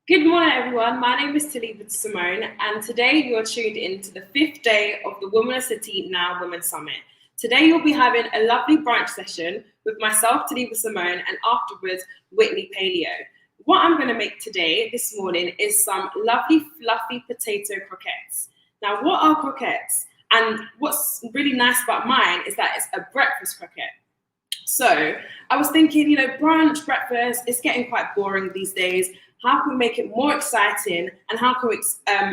Good morning, everyone. My name is Talibah Simone, and today you are tuned in to the 5th day of the Women of City Now Women Summit. Today you'll be having a lovely brunch session with myself, Talibah Simone, and afterwards, Whitney Paleo. What I'm going to make today, this morning, is some lovely, fluffy potato croquettes. Now, what are croquettes? And what's really nice about mine is that it's a breakfast croquette. So I was thinking, brunch, breakfast, it's getting quite boring these days. How can we make it more exciting and how can we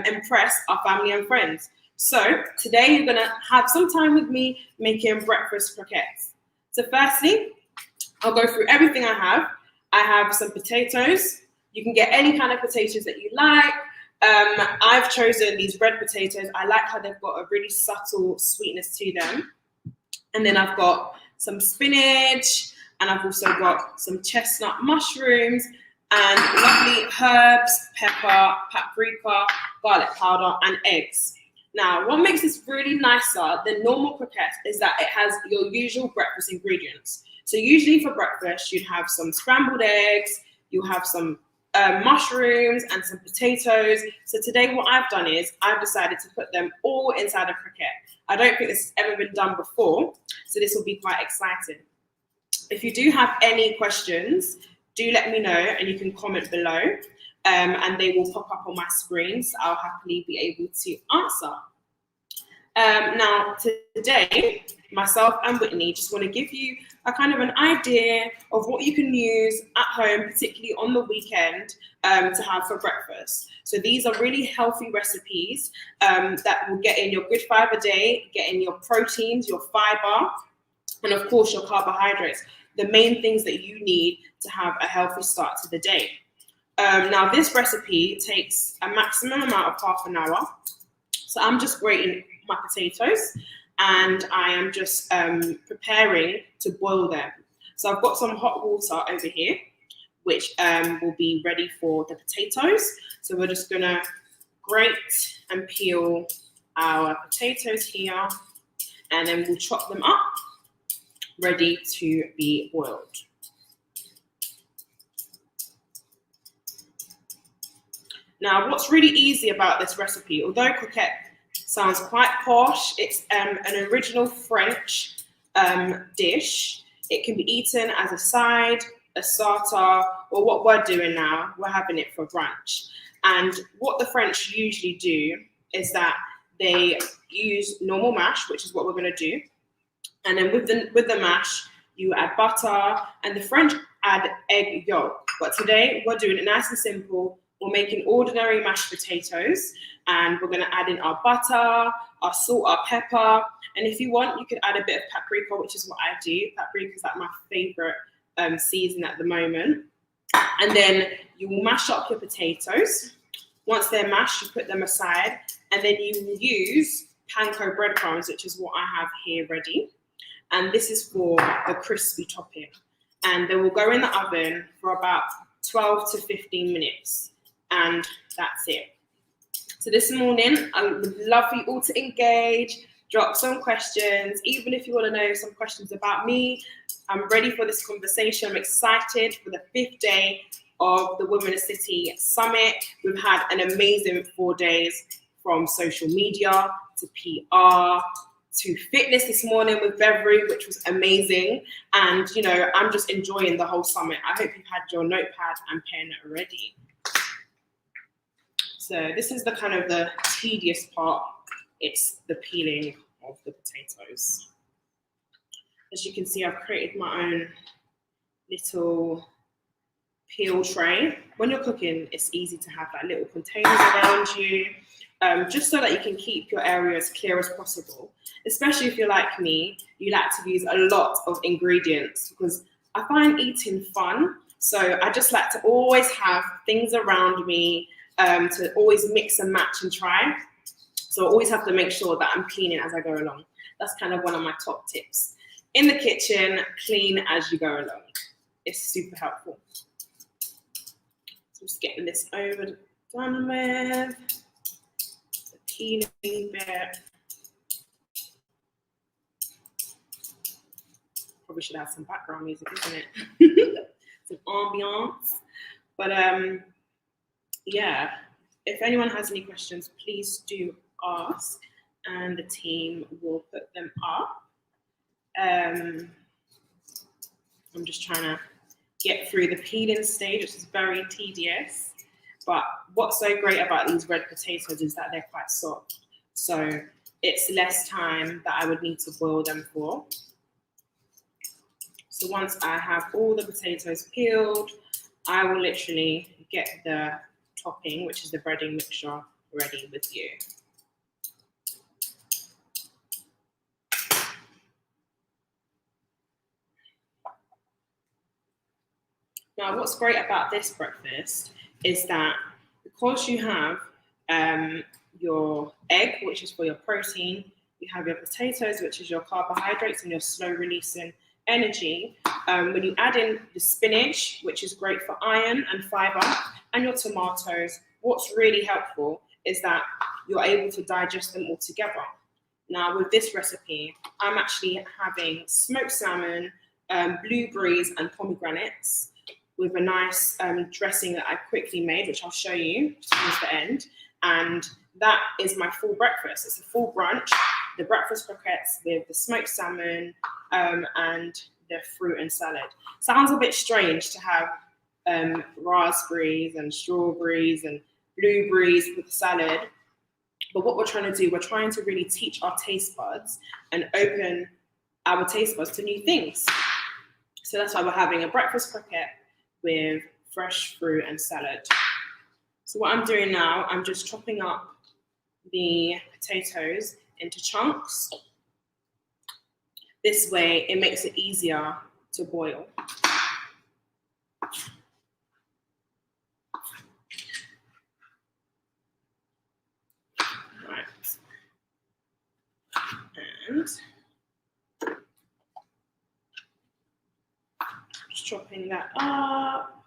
impress our family and friends? So today you're gonna have some time with me making breakfast croquettes. So firstly, I'll go through everything I have. I have some potatoes. You can get any kind of potatoes that you like. I've chosen these red potatoes. I like how they've got a really subtle sweetness to them. And then I've got some spinach, and I've also got some chestnut mushrooms, and lovely herbs, pepper, paprika, garlic powder, and eggs. Now, what makes this really nicer than normal croquettes is that it has your usual breakfast ingredients. So usually for breakfast, you'd have some scrambled eggs, you'll have some mushrooms and some potatoes. So today what I've done is I've decided to put them all inside a croquette. I don't think this has ever been done before, so this will be quite exciting. If you do have any questions, do let me know and you can comment below and they will pop up on my screen, so I'll happily be able to answer. Now, today, myself and Whitney just want to give you a kind of an idea of what you can use at home, particularly on the weekend, to have for breakfast. So these are really healthy recipes that will get in your good fiber day, get in your proteins, your fiber, and of course your carbohydrates, the main things that you need to have a healthy start to the day. Now this recipe takes a maximum amount of half an hour. So I'm just grating my potatoes and I am just preparing to boil them. So I've got some hot water over here, which will be ready for the potatoes. So we're just gonna grate and peel our potatoes here, and then we'll chop them up, ready to be boiled. Now, what's really easy about this recipe, although croquette sounds quite posh, it's an original French dish. It can be eaten as a side, a starter, or what we're doing now, we're having it for brunch. And what the French usually do is that they use normal mash, which is what we're gonna do. And then with the mash, you add butter, and the French add egg yolk. But today we're doing it nice and simple. We're making ordinary mashed potatoes, and we're gonna add in our butter, our salt, our pepper. And if you want, you could add a bit of paprika, which is what I do. Paprika is like my favorite season at the moment. And then you will mash up your potatoes. Once they're mashed, you put them aside, and then you will use Pancake Breadcrumbs, which is what I have here ready. And this is for the crispy topping. And they will go in the oven for about 12 to 15 minutes. And that's it. So this morning, I would love for you all to engage, drop some questions. Even if you want to know some questions about me, I'm ready for this conversation. I'm excited for the 5th day of the Women of City Summit. We've had an amazing 4 days, from social media to PR to fitness this morning with Beverly, which was amazing. And, I'm just enjoying the whole summit. I hope you've had your notepad and pen already. So this is the kind of the tedious part. It's the peeling of the potatoes. As you can see, I've created my own little peel tray. When you're cooking, it's easy to have like little containers around you, just so that you can keep your area as clear as possible. Especially if you're like me, you like to use a lot of ingredients, because I find eating fun. So I just like to always have things around me, to always mix and match and try. So I always have to make sure that I'm cleaning as I go along. That's kind of one of my top tips. In the kitchen, clean as you go along. It's super helpful. So just getting this done with. The peeling bit. Probably should have some background music, isn't it? Some ambiance. But yeah, if anyone has any questions, please do ask, and the team will put them up. I'm just trying to get through the peeling stage, which is very tedious. But what's so great about these red potatoes is that they're quite soft. So it's less time that I would need to boil them for. So once I have all the potatoes peeled, I will literally get the topping, which is the breading mixture, ready with you. Now, what's great about this breakfast is that because you have your egg, which is for your protein, you have your potatoes, which is your carbohydrates and your slow releasing energy. When you add in the spinach, which is great for iron and fiber, and your tomatoes, what's really helpful is that you're able to digest them all together. Now, with this recipe, I'm actually having smoked salmon, blueberries, and pomegranates with a nice dressing that I quickly made, which I'll show you towards the end. And that is my full breakfast. It's a full brunch, the breakfast croquettes with the smoked salmon and the fruit and salad. Sounds a bit strange to have raspberries and strawberries and blueberries with the salad. But what we're trying to do, we're trying to really teach our taste buds and open our taste buds to new things. So that's why we're having a breakfast croquette with fresh fruit and salad. So what I'm doing now, I'm just chopping up the potatoes into chunks. This way, it makes it easier to boil. Right. And just chopping that up.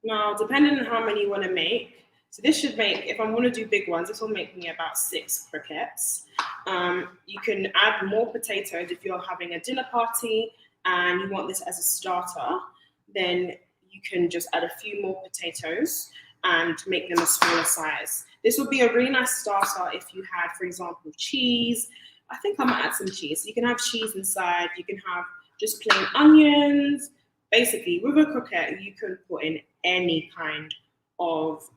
Now, depending on how many you want to make, so this should make, if I want to do big ones, this will make me about 6 croquettes. You can add more potatoes if you're having a dinner party and you want this as a starter, then you can just add a few more potatoes and make them a smaller size. This would be a really nice starter if you had, for example, cheese. I think I might add some cheese. You can have cheese inside, you can have just plain onions. Basically, with a croquette, you can put in any kind of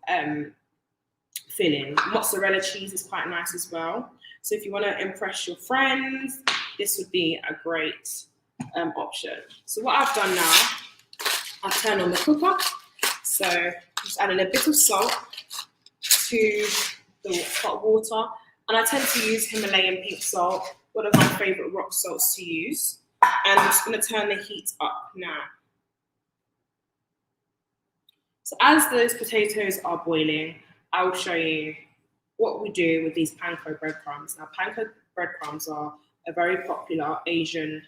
filling. Mozzarella cheese is quite nice as well. So if you want to impress your friends, this would be a great option. So what I've done now, I've turned on the cooker. So just adding a bit of salt to the hot water. And I tend to use Himalayan pink salt, one of my favorite rock salts to use. And I'm just going to turn the heat up now. So as those potatoes are boiling, I will show you what we do with these pancake breadcrumbs. Now, pancake breadcrumbs are a very popular Asian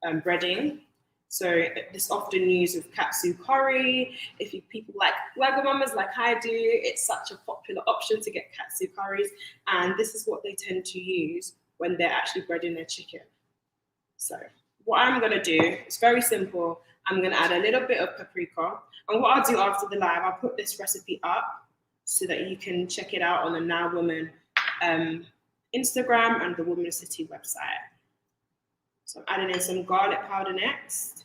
breading. So it's often used with katsu curry. If people like Wagamamas like I do, it's such a popular option to get katsu curries. And this is what they tend to use when they're actually breading their chicken. So what I'm going to do is very simple. I'm going to add a little bit of paprika. And what I'll do after the live, I'll put this recipe up so that you can check it out on the Now Woman Instagram and the Woman City website. So I'm adding in some garlic powder next.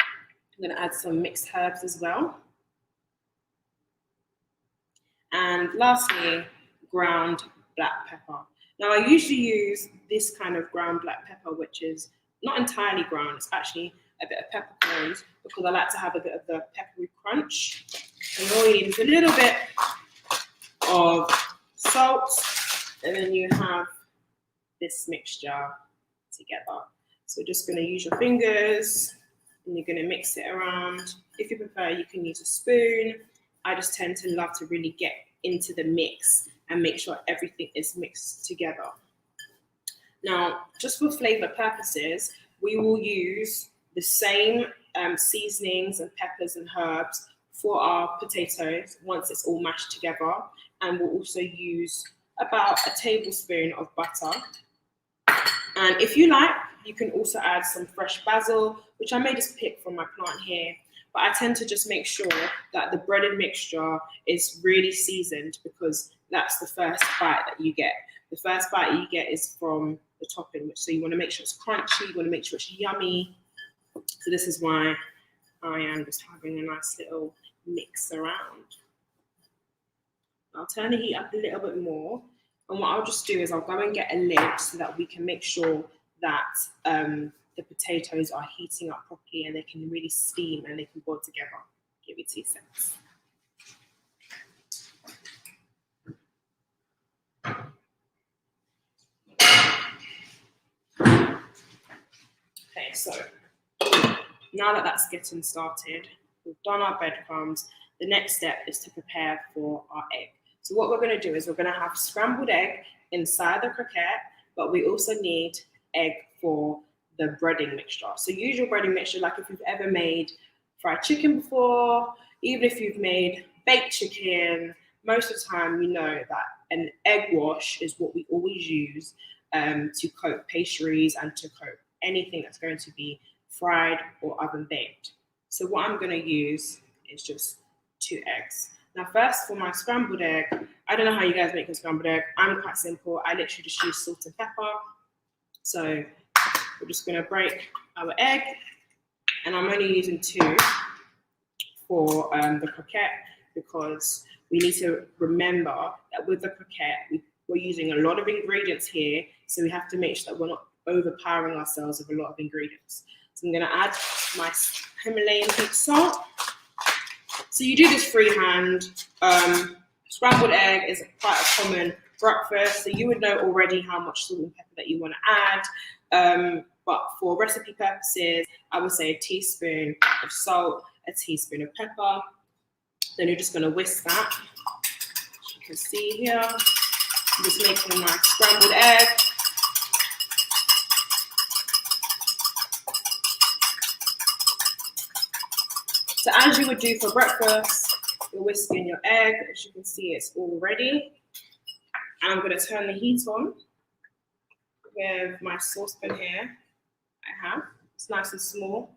I'm going to add some mixed herbs as well. And lastly, ground black pepper. Now, I usually use this kind of ground black pepper, which is not entirely ground. It's actually a bit of peppercorns because I like to have a bit of the peppery crunch. And all you need is a little bit of salt, and then you have this mixture together. So just going to use your fingers and you're going to mix it around. If you prefer, you can use a spoon. I just tend to love to really get into the mix and make sure everything is mixed together. Now, just for flavor purposes, we will use the same seasonings and peppers and herbs for our potatoes once it's all mashed together. And we'll also use about a tablespoon of butter. And if you like, you can also add some fresh basil, which I may just pick from my plant here. but I tend to just make sure that the breaded mixture is really seasoned, because that's the first bite that you get. The first bite you get is from the topping, so you want to make sure it's crunchy, you want to make sure it's yummy. So this is why I am just having a nice little mix around. I'll turn the heat up a little bit more, and what I'll just do is I'll go and get a lid so that we can make sure that the potatoes are heating up properly and they can really steam and they can boil together. Give me 2 seconds. Okay, so now that that's getting started, we've done our breadcrumbs. The next step is to prepare for our egg. So what we're going to do is we're going to have scrambled egg inside the croquette, but we also need egg for the breading mixture. So use your breading mixture like if you've ever made fried chicken before, even if you've made baked chicken. Most of the time, you know that an egg wash is what we always use to coat pastries and to coat anything that's going to be fried or oven baked. So what I'm going to use is just 2 eggs. Now first, for my scrambled egg, I don't know how you guys make a scrambled egg. I'm quite simple. I literally just use salt and pepper. So we're just going to break our egg, and I'm only using 2 for the croquette, because we need to remember that with the croquette, we're using a lot of ingredients here, so we have to make sure that we're not overpowering ourselves with a lot of ingredients. So I'm going to add my Himalayan pink salt. So you do this freehand. Scrambled egg is quite a common breakfast, so you would know already how much salt and pepper that you want to add. But for recipe purposes, I would say a teaspoon of salt, a teaspoon of pepper. Then you're just going to whisk that. As you can see here, I'm just making my scrambled egg. So as you would do for breakfast, you're whisking your egg. As you can see, it's all ready. And I'm going to turn the heat on with my saucepan here. It's nice and small.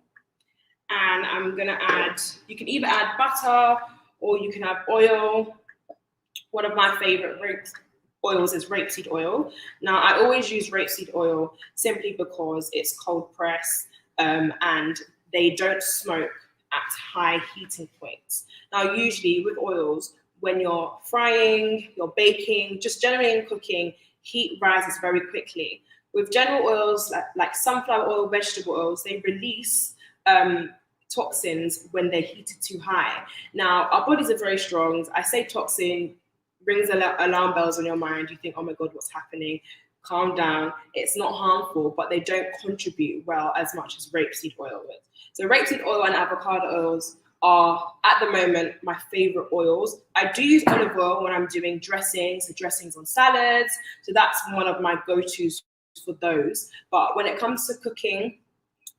And I'm going to add, you can either add butter or you can add oil. One of my favorite oils is rapeseed oil. Now, I always use rapeseed oil simply because it's cold pressed and they don't smoke at high heating points. Now, usually with oils, when you're frying, you're baking, just generally in cooking, heat rises very quickly. With general oils like sunflower oil, vegetable oils, they release toxins when they're heated too high. Now, our bodies are very strong. I say toxin, rings alarm bells on your mind. You think, oh my God, what's happening? Calm down. It's not harmful, but they don't contribute well as much as rapeseed oil would. So rapeseed oil and avocado oils are, at the moment, my favorite oils. I do use olive oil when I'm doing dressings, so dressings on salads. So that's one of my go-tos for those. But when it comes to cooking,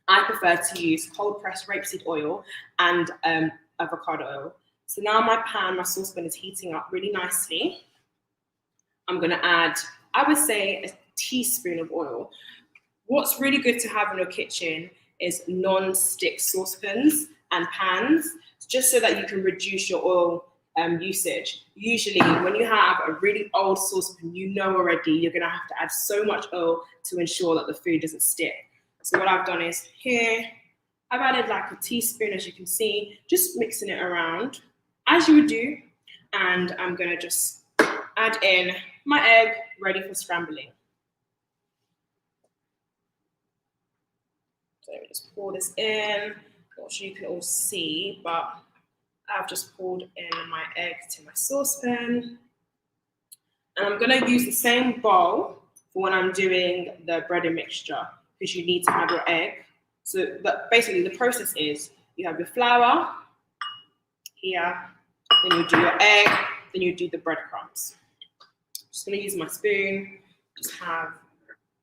I prefer to use cold pressed rapeseed oil and avocado oil. So now my saucepan is heating up really nicely. I'm going to add, I would say, a teaspoon of oil. What's really good to have in your kitchen is non-stick saucepans and pans, just so that you can reduce your oil usage. Usually, when you have a really old saucepan, you know already you're going to have to add so much oil to ensure that the food doesn't stick. So what I've done is here, I've added like a teaspoon, as you can see, just mixing it around, as you would do. And I'm going to just add in my egg, ready for scrambling. So just pour this in. Not sure you can all see, but I've just poured in my egg to my saucepan. And I'm going to use the same bowl for when I'm doing the breading mixture, because you need to have your egg. So basically the process is you have your flour here, then you do your egg, then you do the breadcrumbs. Just going to use my spoon, just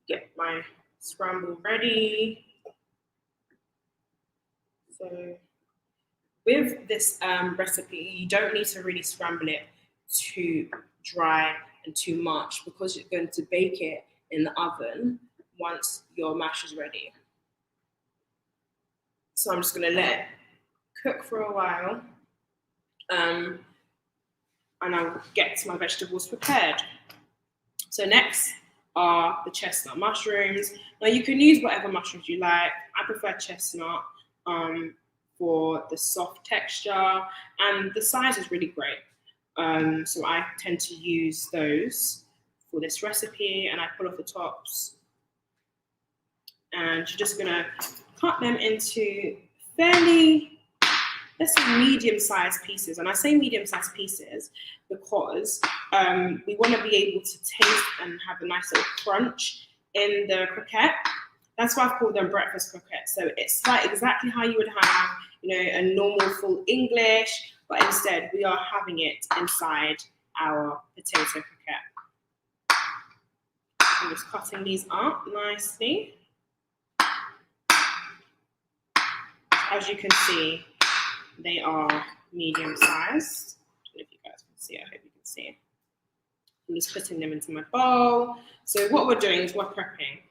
get my scramble ready. So with this recipe, you don't need to really scramble it too dry and too much, because you're going to bake it in the oven once your mash is ready. So I'm just going to let it cook for a while, and I'll get my vegetables prepared. So next are the chestnut mushrooms. Now you can use whatever mushrooms you like. I prefer chestnut for the soft texture, and the size is really great. So I tend to use those for this recipe, and I pull off the tops. And you're just gonna cut them into fairly, let's say, medium-sized pieces. And I say medium-sized pieces because we want to be able to taste and have a nice little crunch in the croquette. That's why I call them breakfast croquettes. So it's like exactly how you would have, a normal full English, but instead we are having it inside our potato croquette. I'm just cutting these up nicely. As you can see, they are medium sized. I don't know if you guys can see, I hope you can see. I'm just putting them into my bowl. So what we're doing is we're prepping.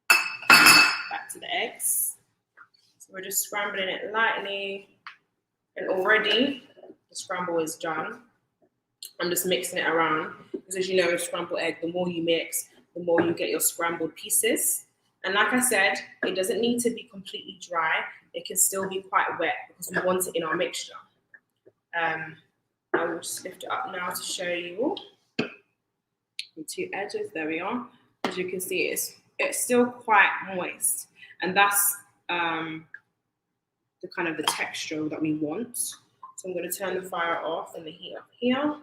Back to the eggs. So we're just scrambling it lightly. And already the scramble is done. I'm just mixing it around. Because as you know, with scrambled egg, the more you mix, the more you get your scrambled pieces. And like I said, it doesn't need to be completely dry. It can still be quite wet because we want it in our mixture. I will just lift it up now to show you the two edges. There we are. As you can see, it's still quite moist, and that's the kind of the texture that we want. So I'm going to turn the fire off and the heat up here.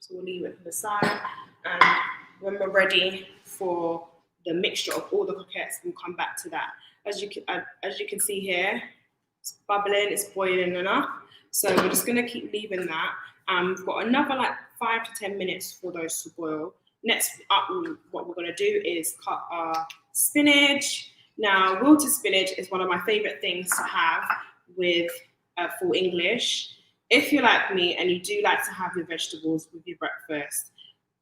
So we'll leave it to the side, and when we're ready for the mixture of all the croquettes, we'll come back to that. As you can see here, it's bubbling, it's boiling enough. So we're just going to keep leaving that. We've got another like 5 to 10 minutes for those to boil. Next up, what we're going to do is cut our spinach. Now, wilted spinach is one of my favorite things to have with full English. If you're like me and you do like to have your vegetables with your breakfast,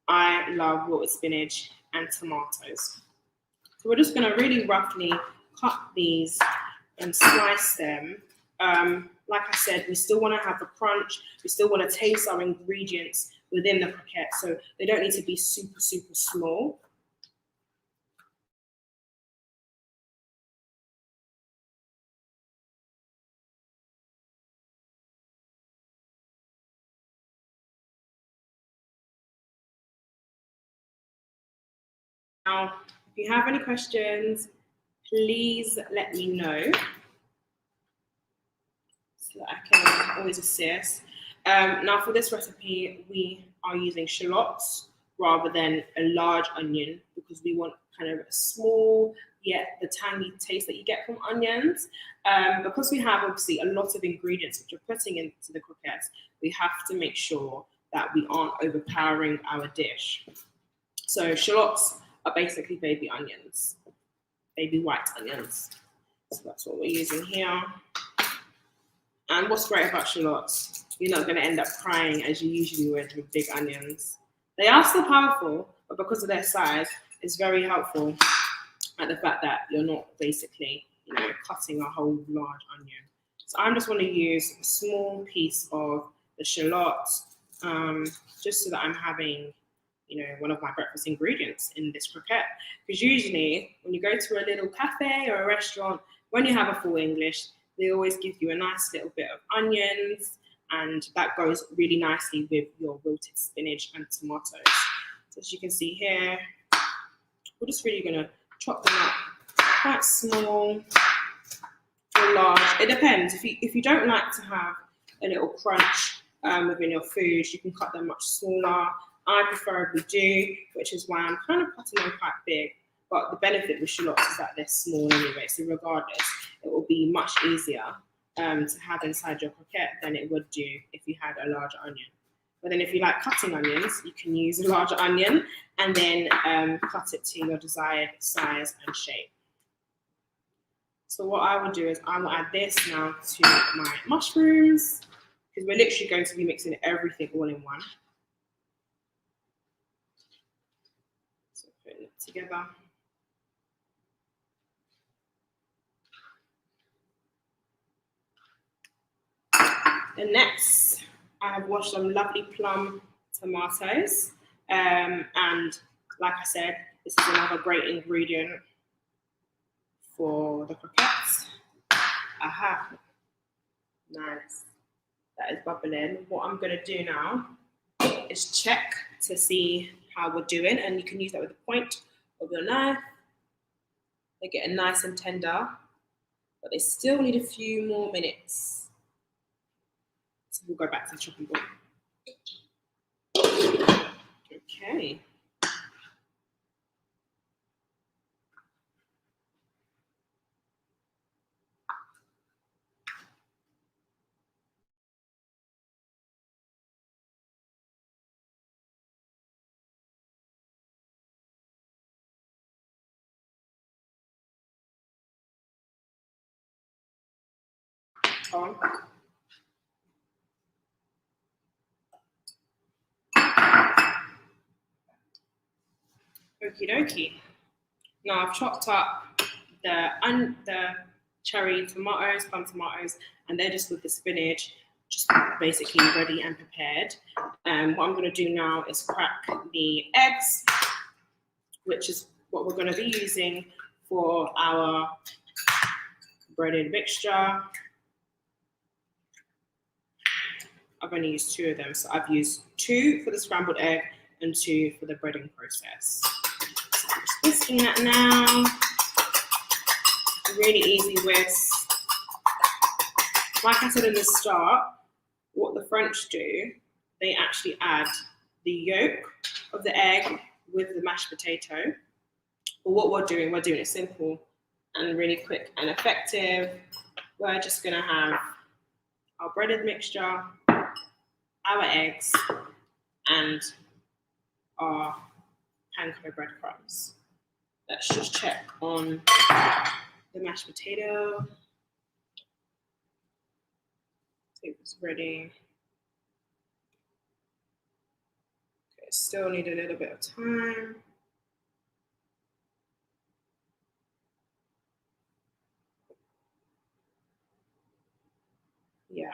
I love wilted spinach and tomatoes. So we're just going to really roughly cut these and slice them. Like I said, we still want to have a crunch. We still want to taste our ingredients within the croquette, so they don't need to be super, super small. Now, if you have any questions, please let me know so that I can always assist. Now, for this recipe, we are using shallots rather than a large onion because we want kind of a small yet the tangy taste that you get from onions. Because we have obviously a lot of ingredients which we're putting into the croquettes, we have to make sure that we aren't overpowering our dish. So shallots are basically baby onions, baby white onions. So that's what we're using here. And what's great about shallots, you're not going to end up crying as you usually would with big onions. They are still powerful, but because of their size, it's very helpful at the fact that you're not basically, cutting a whole large onion. So I'm just going to use a small piece of the shallots, just so that I'm having, one of my breakfast ingredients in this croquette. Because usually when you go to a little cafe or a restaurant, when you have a full English, they always give you a nice little bit of onions, and that goes really nicely with your wilted spinach and tomatoes. So as you can see here, we're just really going to chop them up quite small or large. It depends. If you don't like to have a little crunch within your food, you can cut them much smaller. I preferably do, which is why I'm kind of cutting them quite big. But the benefit with shallots is that they're small anyway, so regardless, it will be much easier to have inside your croquette than it would do if you had a larger onion. But then if you like cutting onions, you can use a larger onion and then cut it to your desired size and shape. So what I will do is I will add this now to my mushrooms, because we're literally going to be mixing everything all in one. So putting it together. Then next, I have washed some lovely plum tomatoes. And like I said, this is another great ingredient for the croquettes. Aha, nice. That is bubbling. What I'm gonna do now is check to see how we're doing, and you can use that with the point of your knife. They're getting nice and tender, but they still need a few more minutes. So we'll go back to the chopping board. Okay. On. Okie dokie. Now I've chopped up the cherry tomatoes, plum tomatoes, and they're just with the spinach, just basically ready and prepared. What I'm going to do now is crack the eggs, which is what we're going to be using for our breaded mixture. I've only used 2 of them, so I've used 2 for the scrambled egg and 2 for the breading process. So I'm just whisking that now. Really easy whisk. Like I said in the start, what the French do, they actually add the yolk of the egg with the mashed potato. But what we're doing it simple and really quick and effective. We're just gonna have our breaded mixture, our eggs, and our pancake breadcrumbs. Let's just check on the mashed potato. See if it's ready. Okay, still need a little bit of time. Yeah.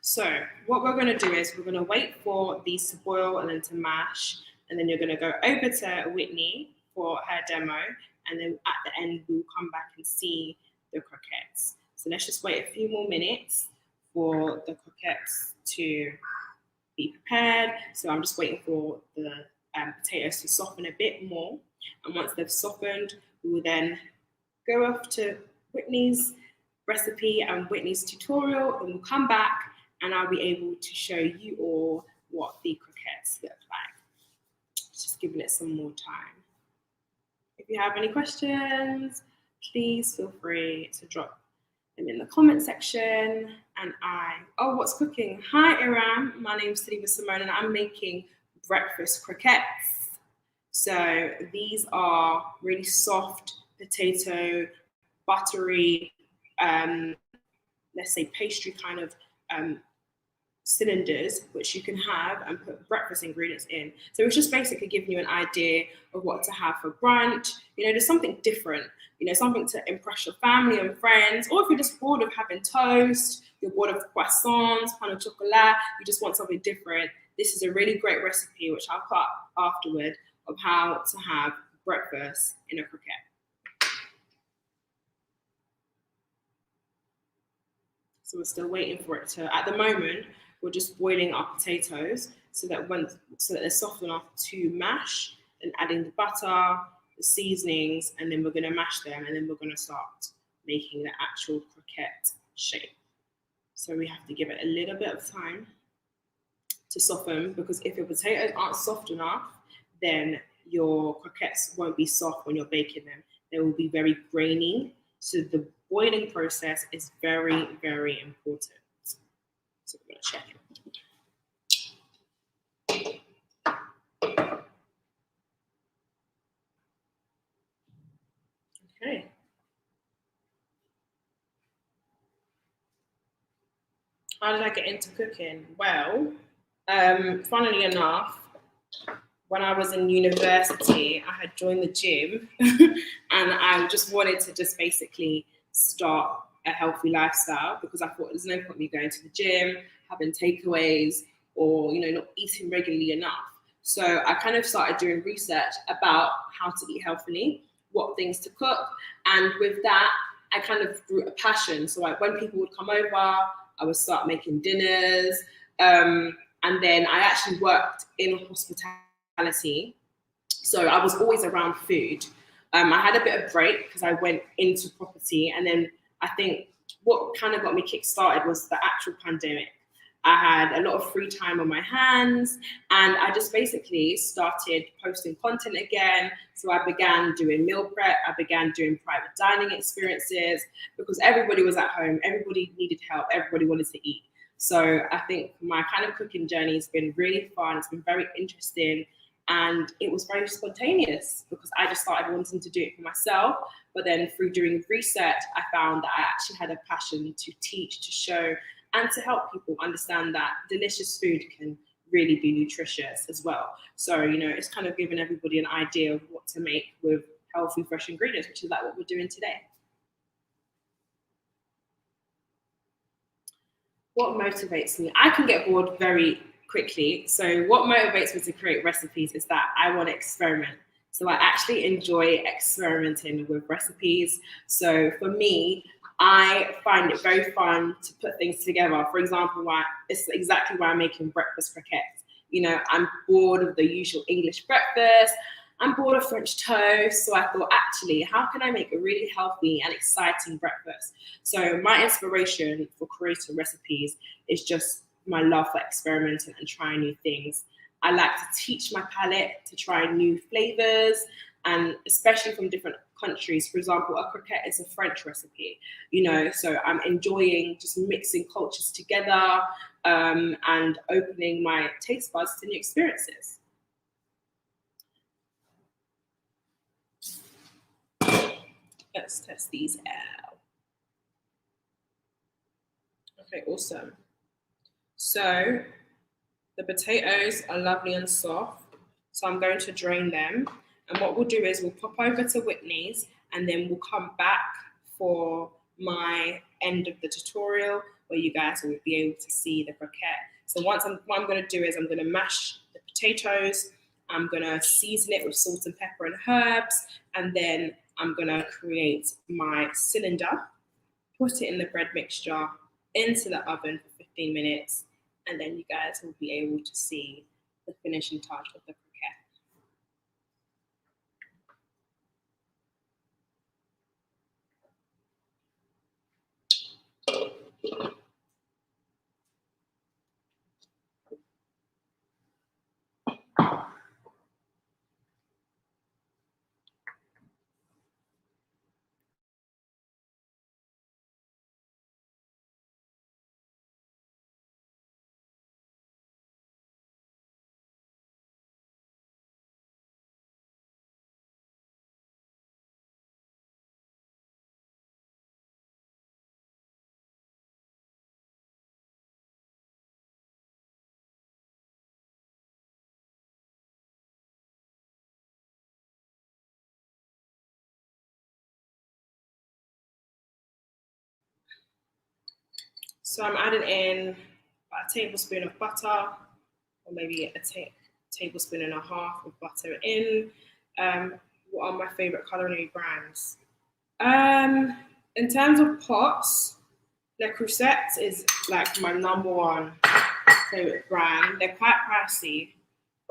So what we're going to do is we're going to wait for these to boil and then to mash, and then you're going to go over to Whitney for her demo, and then at the end we'll come back and see the croquettes. So let's just wait a few more minutes for the croquettes to be prepared. So I'm just waiting for the potatoes to soften a bit more, and once they've softened, we will then go off to Whitney's recipe and Whitney's tutorial, and we'll come back and I'll be able to show you all what the croquettes look like. Just giving it some more time. If you have any questions, please feel free to drop them in the comment section. And what's cooking? Hi, Iram. My name's Simone, and I'm making breakfast croquettes. So these are really soft potato, buttery, let's say pastry kind of cylinders, which you can have and put breakfast ingredients in. So it's just basically giving you an idea of what to have for brunch. You know, there's something different, you know, something to impress your family and friends, or if you're just bored of having toast, you're bored of croissants, pain au chocolat, you just want something different. This is a really great recipe, which I'll put afterward, of how to have breakfast in a croquette. So we're still waiting for it to, at the moment, we're just boiling our potatoes so that they're soft enough to mash, and adding the butter, the seasonings, and then we're going to mash them, and then we're going to start making the actual croquette shape. So we have to give it a little bit of time to soften, because if your potatoes aren't soft enough, then your croquettes won't be soft when you're baking them. They will be very grainy. So the boiling process is very, very important. So we're going to check it. Okay. How did I get into cooking? Well, funnily enough, when I was in university, I had joined the gym and I just wanted to just basically start a healthy lifestyle, because I thought there's no point me going to the gym, having takeaways, or not eating regularly enough. So I kind of started doing research about how to eat healthily, what things to cook, and with that, I kind of grew a passion. So when people would come over, I would start making dinners, and then I actually worked in hospitality, so I was always around food. I had a bit of break because I went into property, and then I think what kind of got me kick-started was the actual pandemic. I had a lot of free time on my hands, and I just basically started posting content again. So I began doing meal prep, I began doing private dining experiences, because everybody was at home, everybody needed help, everybody wanted to eat. So I think my kind of cooking journey has been really fun, it's been very interesting, and it was very spontaneous because I just started wanting to do it for myself. But then through doing research, I found that I actually had a passion to teach, to show, and to help people understand that delicious food can really be nutritious as well. So, it's kind of giving everybody an idea of what to make with healthy, fresh ingredients, which is like what we're doing today. What motivates me? I can get bored very quickly. So what motivates me to create recipes is that I want to experiment. So I actually enjoy experimenting with recipes. So for me, I find it very fun to put things together. For example, it's exactly why I'm making breakfast croquettes. I'm bored of the usual English breakfast. I'm bored of French toast. So I thought, actually, how can I make a really healthy and exciting breakfast? So my inspiration for creating recipes is just my love for experimenting and trying new things. I like to teach my palate to try new flavors, and especially from different countries. For example, a croquette is a French recipe, so I'm enjoying just mixing cultures together, and opening my taste buds to new experiences. Let's test these out. Okay, awesome. So the potatoes are lovely and soft, so I'm going to drain them. And what we'll do is we'll pop over to Whitney's, and then we'll come back for my end of the tutorial where you guys will be able to see the croquette. So what I'm going to do is I'm going to mash the potatoes, I'm going to season it with salt and pepper and herbs, and then I'm going to create my cylinder, put it in the bread mixture, into the oven for 15 minutes, and then you guys will be able to see the finishing touch of the croquette. So I'm adding in about a tablespoon of butter, or maybe a tablespoon and a half of butter in. What are my favorite culinary brands? In terms of pots, Le Creuset is like my number one favorite brand. They're quite pricey,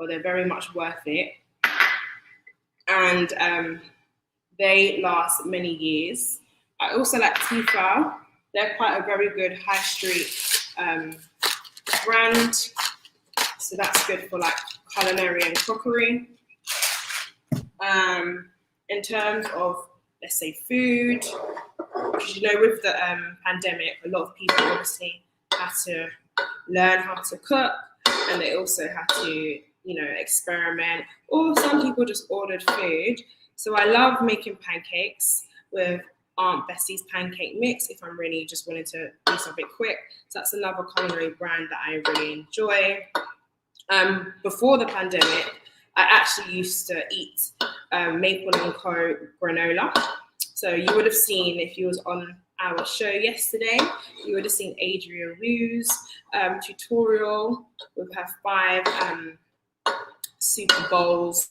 but they're very much worth it. And they last many years. I also like Tifa. They're quite a very good high street brand. So that's good for like culinary and crockery. In terms of, let's say, food, because with the pandemic, a lot of people obviously had to learn how to cook, and they also had to, experiment, or some people just ordered food. So I love making pancakes with Aunt Bessie's pancake mix if I'm really just wanting to do something quick. So that's another culinary brand that I really enjoy. Before the pandemic, I actually used to eat Maple & Co granola. So you would have seen, if you was on our show yesterday, you would have seen Adria Rue's tutorial with her 5 super bowls.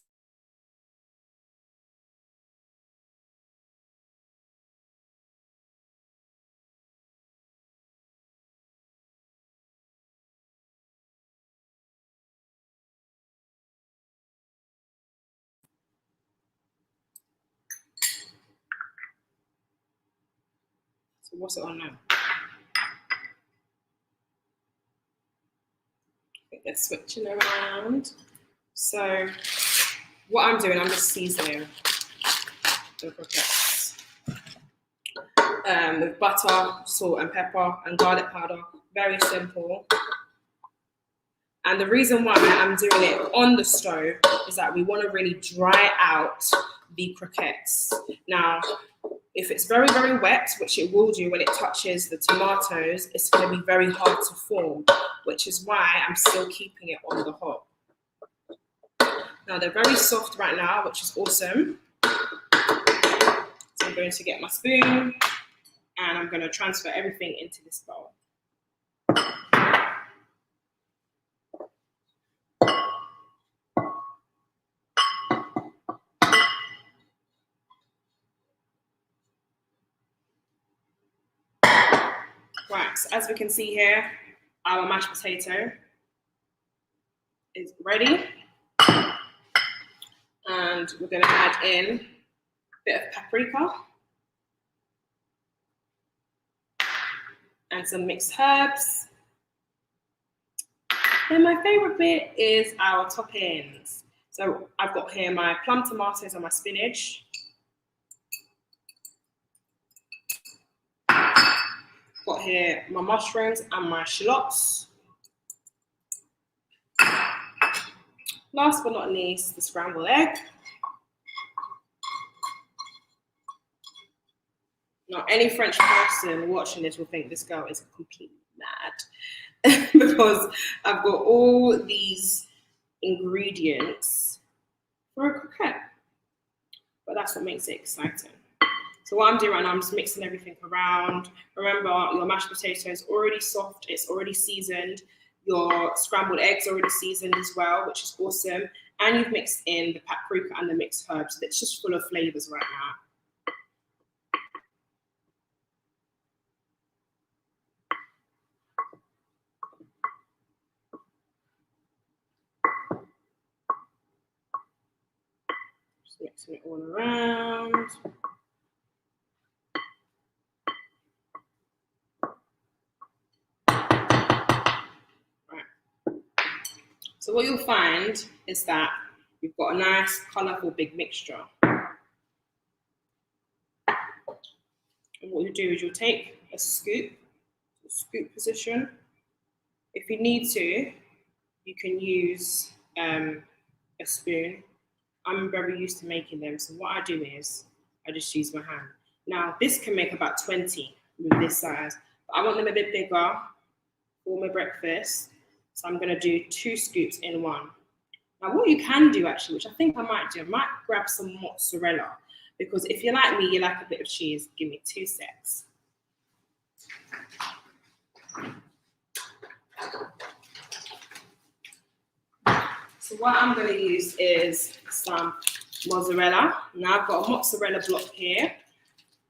So what's it on now? They're switching around. So what I'm doing, I'm just seasoning the croquettes with butter, salt and pepper and garlic powder. Very simple. And the reason why I'm doing it on the stove is that we want to really dry out the croquettes. Now, if it's very, very wet, which it will do when it touches the tomatoes, it's going to be very hard to form, which is why I'm still keeping it on the hob. Now, they're very soft right now, which is awesome. So I'm going to get my spoon and I'm going to transfer everything into this bowl. Right, so as we can see here, our mashed potato is ready. And we're going to add in a bit of paprika and some mixed herbs. Then my favorite bit is our toppings. So I've got here my plum tomatoes and my spinach. Got here my mushrooms and my shallots. Last but not least, the scrambled egg. Now, any French person watching this will think this girl is completely mad because I've got all these ingredients for a croquette. But that's what makes it exciting. So what I'm doing right now, I'm just mixing everything around. Remember, your mashed potato is already soft, it's already seasoned. Your scrambled eggs already seasoned as well, which is awesome. And you've mixed in the paprika and the mixed herbs. So it's just full of flavors right now. Just mixing it all around. So what you'll find is that you've got a nice, colourful, big mixture. And what you do is you'll take a scoop position. If you need to, you can use a spoon. I'm very used to making them, so what I do is I just use my hand. Now, this can make about 20 with this size, but I want them a bit bigger for my breakfast. So I'm going to do 2 scoops in one. Now, what you can do actually, which I think I might do, I might grab some mozzarella, because if you're like me, you like a bit of cheese. Give me 2 secs. So what I'm going to use is some mozzarella. Now I've got a mozzarella block here.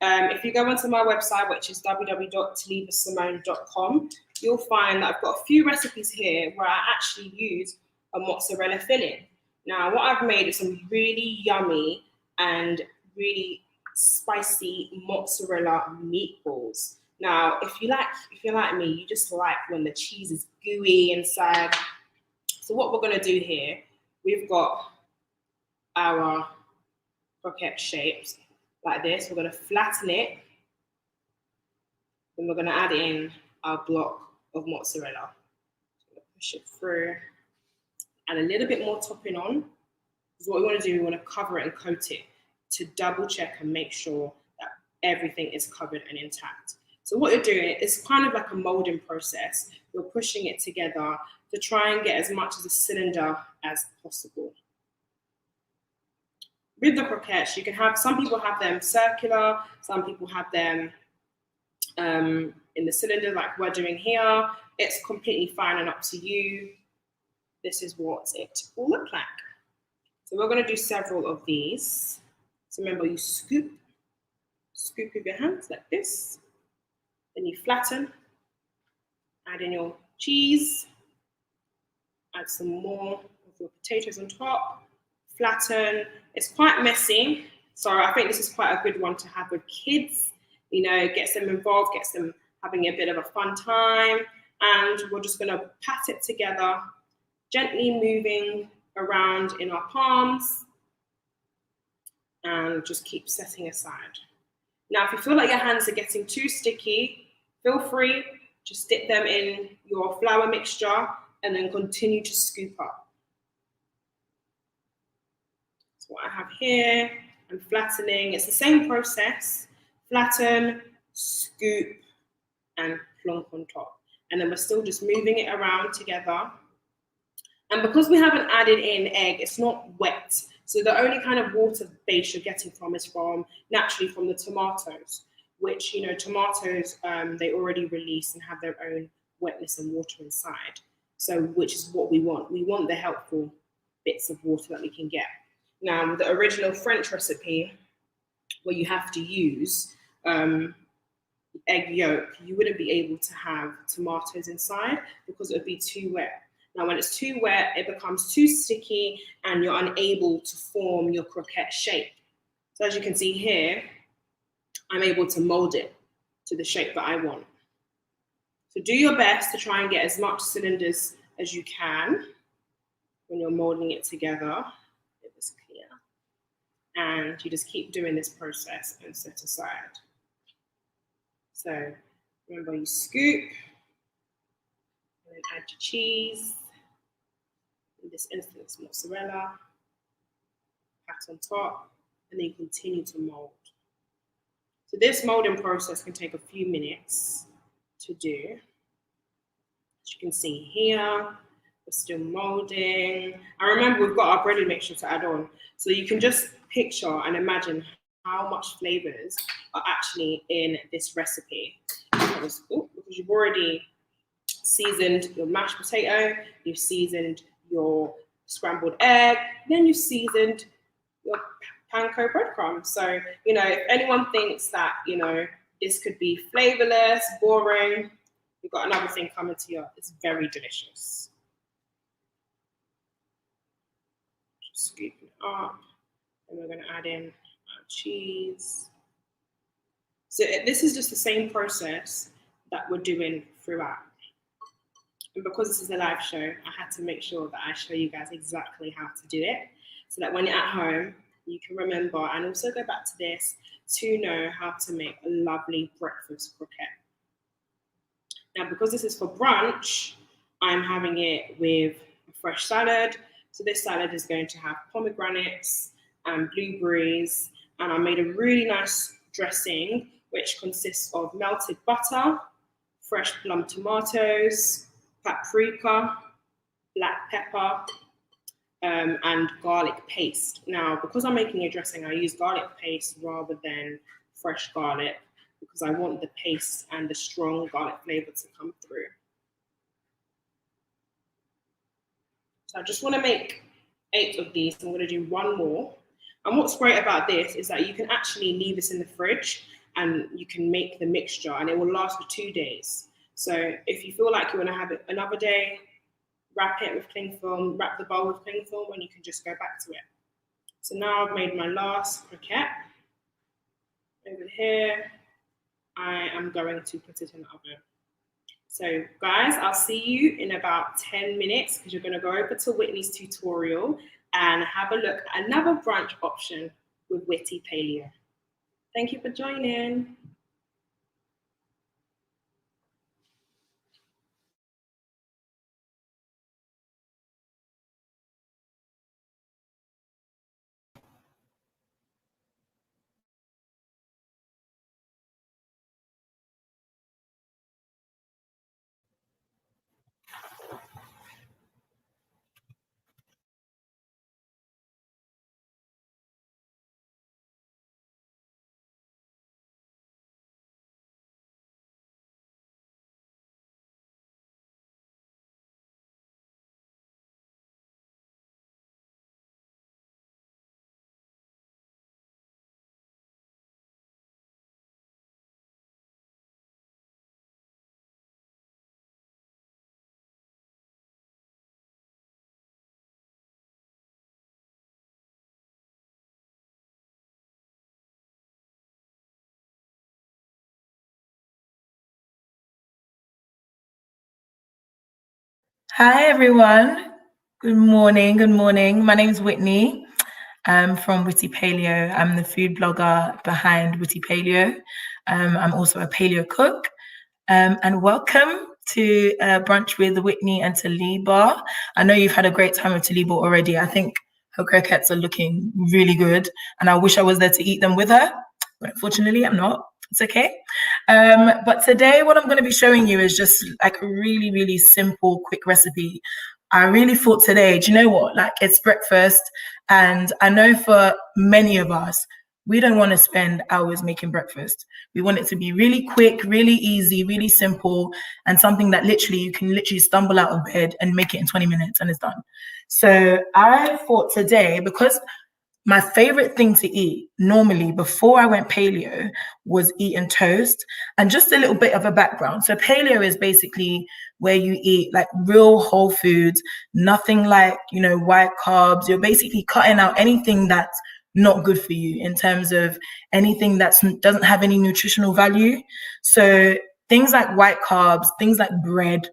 If you go onto my website, which is www.talibahsimone.com, you'll find that I've got a few recipes here where I actually use a mozzarella filling. Now, what I've made is some really yummy and really spicy mozzarella meatballs. Now, if you're like me, you just like when the cheese is gooey inside. So what we're going to do here, we've got our croquette shapes like this. We're going to flatten it. Then we're going to add in our block of mozzarella. So push it through. Add a little bit more topping on. Because what we want to do, we want to cover it and coat it to double check and make sure that everything is covered and intact. So what you're doing is kind of like a molding process. You're pushing it together to try and get as much as a cylinder as possible. with the croquettes, you can have, some people have them circular, some people have them in the cylinder like we're doing here. It's completely fine and up to you. This is what it will look like. So we're going to do several of these. So remember, you scoop with your hands like this. Then you flatten, add in your cheese, add some more of your potatoes on top, flatten. It's quite messy, so I think this is quite a good one to have with kids. You know, gets them involved, gets them having a bit of a fun time. And we're just going to pat it together, gently moving around in our palms, and just keep setting aside. Now, if you feel like your hands are getting too sticky, feel free, just dip them in your flour mixture and then continue to scoop up. So what I have here, I'm flattening. It's the same process. Flatten, scoop, and plonk on top. And then we're still just moving it around together. And because we haven't added in egg, it's not wet. So the only kind of water base you're getting from is naturally from the tomatoes, which, you know, tomatoes, they already release and have their own wetness and water inside. So which is what we want. We want the helpful bits of water that we can get. Now, the original French recipe, where you have to use egg yolk, you wouldn't be able to have tomatoes inside because it would be too wet. Now, when it's too wet, it becomes too sticky and you're unable to form your croquette shape. So as you can see here, I'm able to mold it to the shape that I want. So do your best to try and get as much cylinders as you can when you're molding it together. It was clear. And you just keep doing this process and set aside. So remember, you scoop and then add your cheese. In this instance, mozzarella, pat on top, and then you continue to mold. So this molding process can take a few minutes to do. As you can see here, we're still molding. And remember, we've got our breaded mixture to add on. So you can just picture and imagine how much flavors are actually in this recipe. Because you've already seasoned your mashed potato, you've seasoned your scrambled egg, then you've seasoned your Pancake Breadcrumbs. So, you know, if anyone thinks that, you know, this could be flavorless, boring, you've got another thing coming to you. It's very delicious. Just scoop it up, and we're going to add in our cheese. So this is just the same process that we're doing throughout. And because this is a live show, I had to make sure that I show you guys exactly how to do it so that when you're at home, you can remember and also go back to this to know how to make a lovely breakfast croquette. Now, because this is for brunch, I'm having it with a fresh salad. So this salad is going to have pomegranates and blueberries. And I made a really nice dressing, which consists of melted butter, fresh plum tomatoes, paprika, black pepper, and garlic paste. Now, because I'm making a dressing, I use garlic paste rather than fresh garlic because I want the paste and the strong garlic flavor to come through. So I just want to make 8 of these. I'm going to do 1 more. And what's great about this is that you can actually leave this in the fridge and you can make the mixture and it will last for 2 days. So if you feel like you want to have it another day, wrap it with cling film, wrap the bowl with cling film, and you can just go back to it. So now I've made my last croquette. Over here, I am going to put it in the oven. So guys, I'll see you in about 10 minutes because you're going to go over to Whitney's tutorial and have a look at another brunch option with Witty Paleo. Thank you for joining. Hi, everyone. Good morning. Good morning. My name is Whitney. I'm from Witty Paleo. I'm the food blogger behind Witty Paleo. I'm also a paleo cook. And welcome to Brunch with Whitney and Talibah. I know you've had a great time with Talibah already. I think her croquettes are looking really good, and I wish I was there to eat them with her. But unfortunately, I'm not. It's okay. But today, what I'm going to be showing you is just like a really, really simple, quick recipe. I really thought today, do you know what? Like, it's breakfast, and I know for many of us, we don't want to spend hours making breakfast. We want it to be really quick, really easy, really simple, and something that you can stumble out of bed and make it in 20 minutes and it's done. So I thought today, because my favorite thing to eat normally before I went paleo was eating toast. And just a little bit of a background. So paleo is basically where you eat like real whole foods, nothing like, white carbs. You're basically cutting out anything that's not good for you in terms of anything that doesn't have any nutritional value. So things like white carbs, things like bread,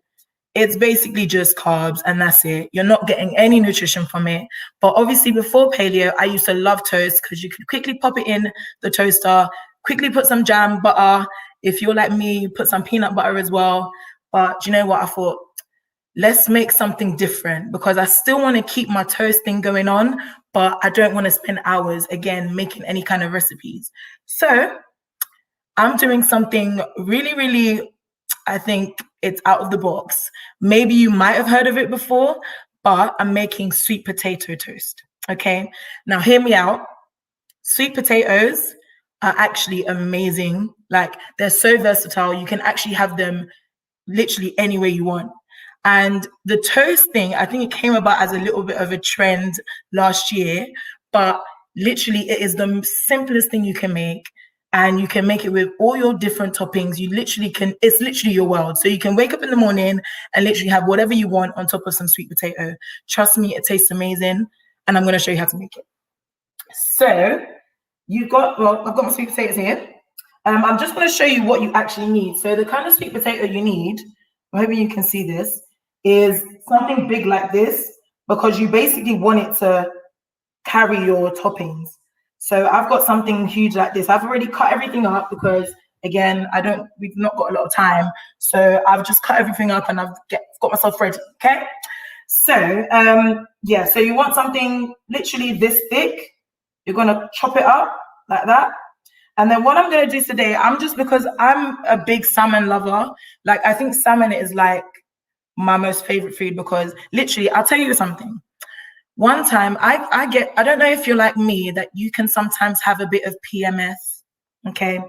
it's basically just carbs and that's it. You're not getting any nutrition from it. But obviously before paleo, I used to love toast because you could quickly pop it in the toaster, quickly put some jam, butter. If you're like me, put some peanut butter as well. But you know what? I thought, let's make something different because I still want to keep my toasting going on, but I don't want to spend hours again making any kind of recipes. So I'm doing something really, really, I think it's out of the box. Maybe you might have heard of it before, but I'm making sweet potato toast. Okay. Now hear me out. Sweet potatoes are actually amazing. Like they're so versatile. You can actually have them literally any way you want. And the toast thing, I think it came about as a little bit of a trend last year, but literally it is the simplest thing you can make. And you can make it with all your different toppings. It's literally your world. So you can wake up in the morning and literally have whatever you want on top of some sweet potato. Trust me, it tastes amazing. And I'm going to show you how to make it. So I've got my sweet potatoes here. I'm just going to show you what you actually need. So the kind of sweet potato you need, maybe you can see this, is something big like this, because you basically want it to carry your toppings. So I've got something huge like this. I've already cut everything up because, again, we've not got a lot of time. So I've just cut everything up and I've got myself ready, okay? So, so you want something literally this thick. You're going to chop it up like that. And then what I'm going to do today, because I'm a big salmon lover, like I think salmon is like my most favorite food because literally, I'll tell you something. One time I don't know if you're like me, that you can sometimes have a bit of PMS, okay?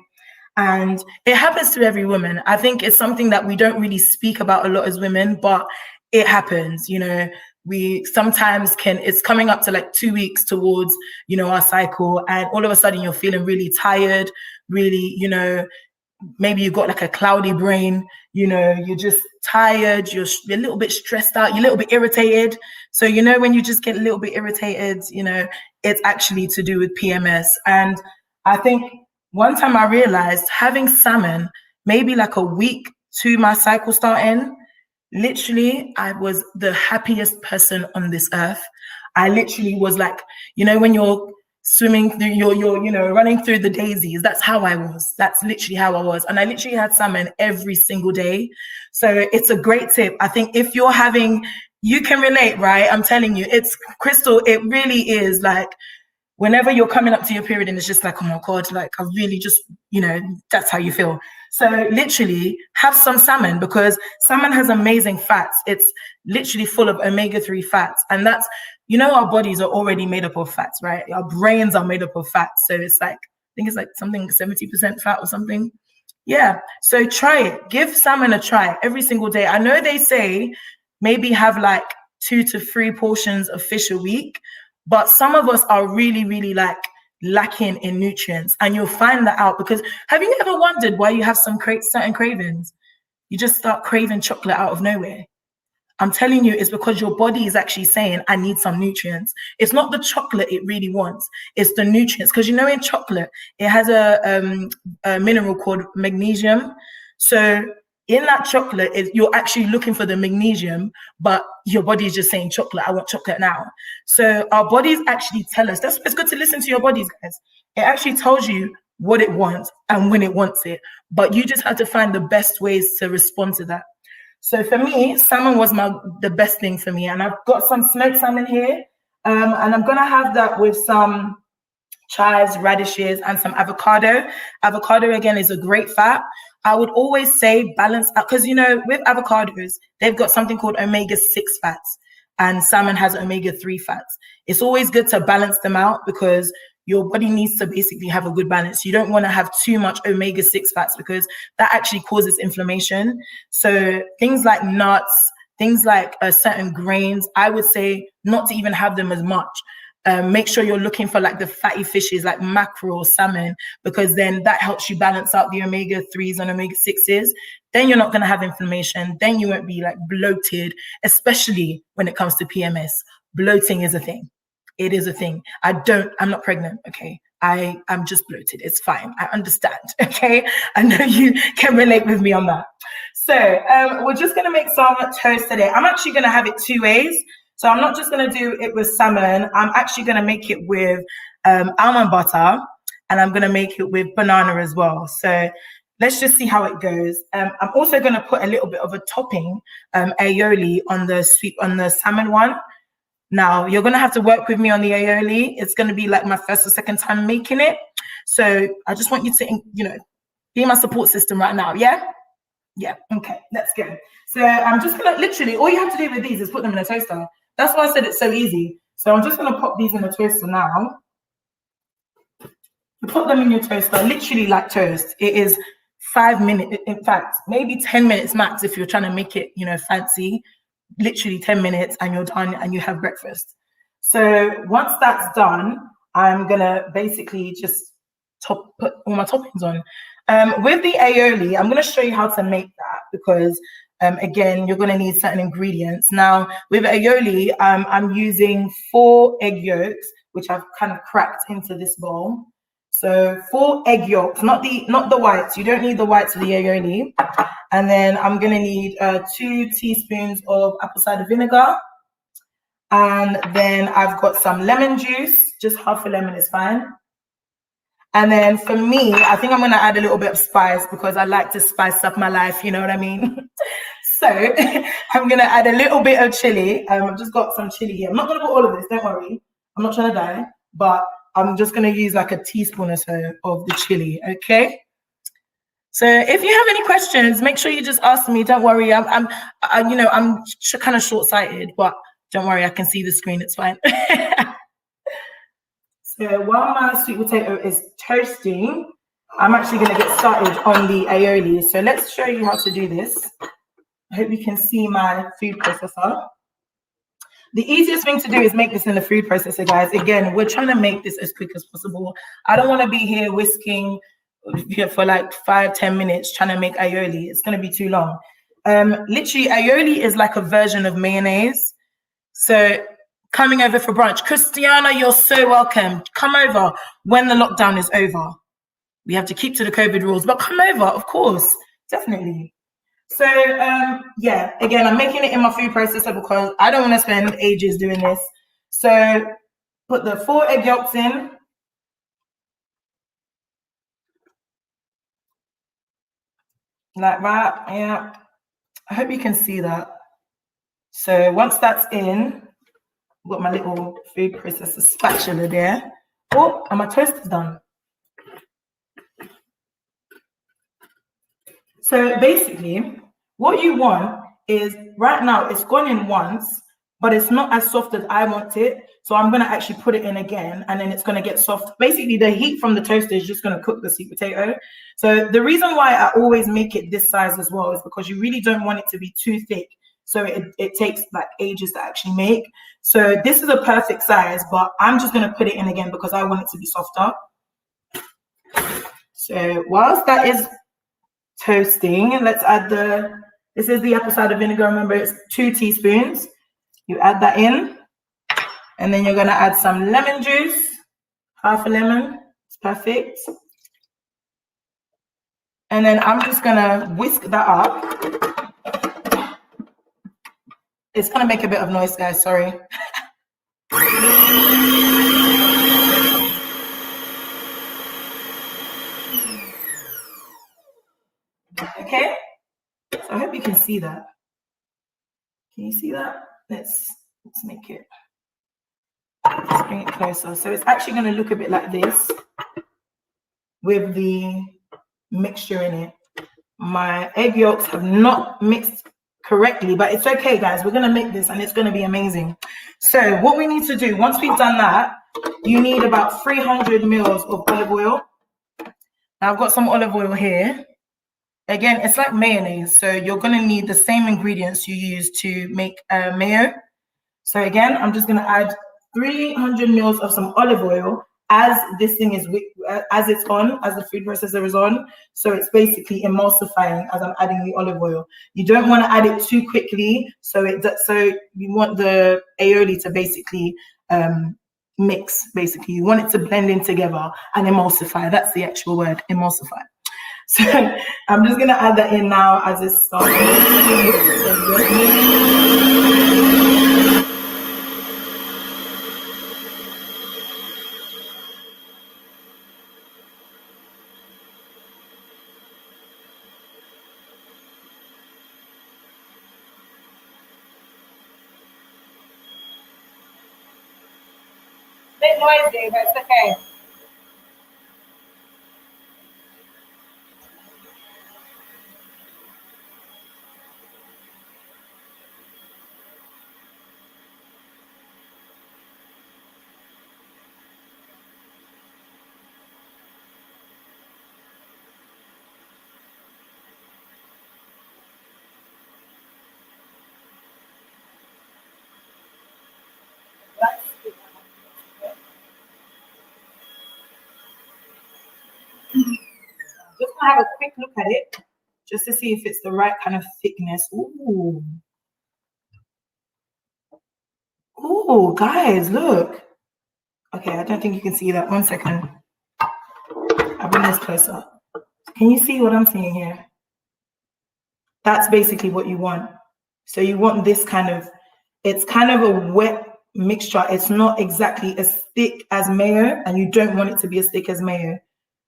And it happens to every woman. I think it's something that we don't really speak about a lot as women, but it happens, we sometimes it's coming up to like 2 weeks towards, our cycle. And all of a sudden you're feeling really tired, really, maybe you've got like a cloudy brain, you're just tired, you're a little bit stressed out, you're a little bit irritated. So, when you just get a little bit irritated, it's actually to do with PMS. And I think one time I realized having salmon, maybe like a week to my cycle starting, literally, I was the happiest person on this earth. I literally was like, when you're swimming through you're running through the daisies. That's how I was. That's literally how I was. And I literally had salmon every single day. So it's a great tip. I think if you're you can relate, right? I'm telling you, it's crystal. It really is like whenever you're coming up to your period and it's just like, oh my God, like I really just, that's how you feel. So literally have some salmon because salmon has amazing fats. It's literally full of omega-3 fats. And that's, our bodies are already made up of fats, right? Our brains are made up of fats. So it's like, I think it's like something 70% fat or something. Yeah. So try it. Give salmon a try every single day. I know they say maybe have like 2 to 3 portions of fish a week, but some of us are really, really like lacking in nutrients. And you'll find that out because have you ever wondered why you have certain cravings? You just start craving chocolate out of nowhere. I'm telling you, it's because your body is actually saying, I need some nutrients. It's not the chocolate it really wants. It's the nutrients. Because in chocolate, it has a mineral called magnesium. So in that chocolate, you're actually looking for the magnesium, but your body is just saying chocolate, I want chocolate now. So our bodies actually tell us. It's good to listen to your bodies, guys. It actually tells you what it wants and when it wants it, but you just have to find the best ways to respond to that. So for me, salmon was the best thing for me, and I've got some smoked salmon here, and I'm gonna have that with some chives, radishes, and some avocado. Avocado, again, is a great fat. I would always say balance out, because, you know, with avocados, they've got something called omega-6 fats, and salmon has omega-3 fats. It's always good to balance them out because your body needs to basically have a good balance. You don't want to have too much omega-6 fats because that actually causes inflammation. So things like nuts, things like certain grains, I would say not to even have them as much. Make sure you're looking for like the fatty fishes like mackerel, salmon, because then that helps you balance out the omega-3s and omega-6s. Then you're not going to have inflammation. Then you won't be like bloated, especially when it comes to PMS. Bloating is a thing. It is a thing. I'm not pregnant, okay? I'm just bloated. It's fine. I understand, okay? I know you can relate with me on that. So we're just going to make some toast today. I'm actually going to have it two ways. So I'm not just going to do it with salmon. I'm actually going to make it with almond butter, and I'm going to make it with banana as well. So let's just see how it goes. I'm also going to put a little bit of a topping, aioli on the salmon one. Now, you're going to have to work with me on the aioli. It's going to be like my first or second time making it. So I just want you to, you know, be my support system right now. Yeah? Yeah. Okay, let's go. So I'm just going to literally, all you have to do with these is put them in a toaster. That's why I said it's so easy. So I'm just going to pop these in the toaster now. You put them in your toaster, literally like toast. It is 5 minutes. In fact, maybe 10 minutes max if you're trying to make it, you know, fancy. Literally 10 minutes and you're done and you have breakfast. So once that's done, I'm gonna basically just put all my toppings on. With the aioli, I'm gonna show you how to make that because again, you're gonna need certain ingredients. Now with aioli, I'm using 4 egg yolks, which I've kind of cracked into this bowl. So 4 egg yolks, not the whites. You don't need the whites of the aioli. And then I'm going to need 2 teaspoons of apple cider vinegar. And then I've got some lemon juice, just half a lemon is fine. And then for me, I think I'm going to add a little bit of spice because I like to spice up my life, you know what I mean? So I'm going to add a little bit of chili. I've just got some chili here. I'm not going to put all of this, don't worry. I'm not trying to die, but I'm just going to use like a teaspoon or so of the chili, okay? So if you have any questions, make sure you just ask me. Don't worry, I'm kind of short-sighted, but don't worry, I can see the screen. It's fine. So while my sweet potato is toasting, I'm actually going to get started on the aioli. So let's show you how to do this. I hope you can see my food processor. The easiest thing to do is make this in the food processor, guys. Again, we're trying to make this as quick as possible. I don't want to be here whisking for like 5-10 minutes trying to make aioli. It's going to be too long. Literally, aioli is like a version of mayonnaise. So coming over for brunch. Christiana, you're so welcome. Come over when the lockdown is over. We have to keep to the COVID rules, but come over, of course, definitely. So yeah, again, I'm making it in my food processor because I don't want to spend ages doing this. So put the 4 egg yolks in. Like that, yeah. I hope you can see that. So once that's in, I've got my little food processor spatula there. Oh, and my toast is done. So basically, what you want is, right now it's gone in once, but it's not as soft as I want it. So I'm going to actually put it in again, and then it's going to get soft. Basically, the heat from the toaster is just going to cook the sweet potato. So the reason why I always make it this size as well is because you really don't want it to be too thick. So it takes like ages to actually make. So this is a perfect size, but I'm just going to put it in again because I want it to be softer. So whilst that is toasting, let's add this is the apple cider vinegar. Remember, it's 2 teaspoons. You add that in. And then you're going to add some lemon juice, half a lemon. It's perfect. And then I'm just gonna whisk that up. It's gonna make a bit of noise, guys, sorry. Okay, so I hope you can see that. Can you see that? Let's make it, let's bring it closer. So it's actually gonna look a bit like this with the mixture in it. My egg yolks have not mixed correctly, but it's okay, guys. We're gonna make this and it's gonna be amazing. So what we need to do, once we've done that, you need about 300 mils of olive oil. Now I've got some olive oil here. Again, it's like mayonnaise, so you're gonna need the same ingredients you use to make mayo. So again, I'm just gonna add 300 mils of some olive oil as this thing is, as the food processor is on. So it's basically emulsifying as I'm adding the olive oil. You don't want to add it too quickly, so you want the aioli to basically mix. Basically, you want it to blend in together and emulsify. That's the actual word, emulsify. So I'm just gonna add that in now as it starts. Bit noisy, but it's okay. Just gonna have a quick look at it, just to see if it's the right kind of thickness. Ooh. Ooh, guys, look. Okay, I don't think you can see that. 1 second. I'll bring this closer. Can you see what I'm seeing here? That's basically what you want. So you want this kind of, it's kind of a wet mixture. It's not exactly as thick as mayo, and you don't want it to be as thick as mayo.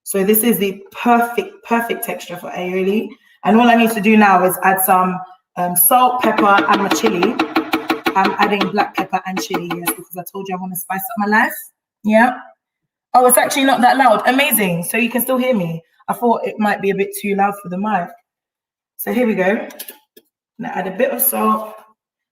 So this is the perfect texture for aioli. And all I need to do now is add some salt, pepper, and my chili. I'm adding black pepper and chili, yes, because I told you I want to spice up my life. Yeah. Oh, it's actually not that loud. Amazing. So you can still hear me. I thought it might be a bit too loud for the mic. So here we go. Now add a bit of salt.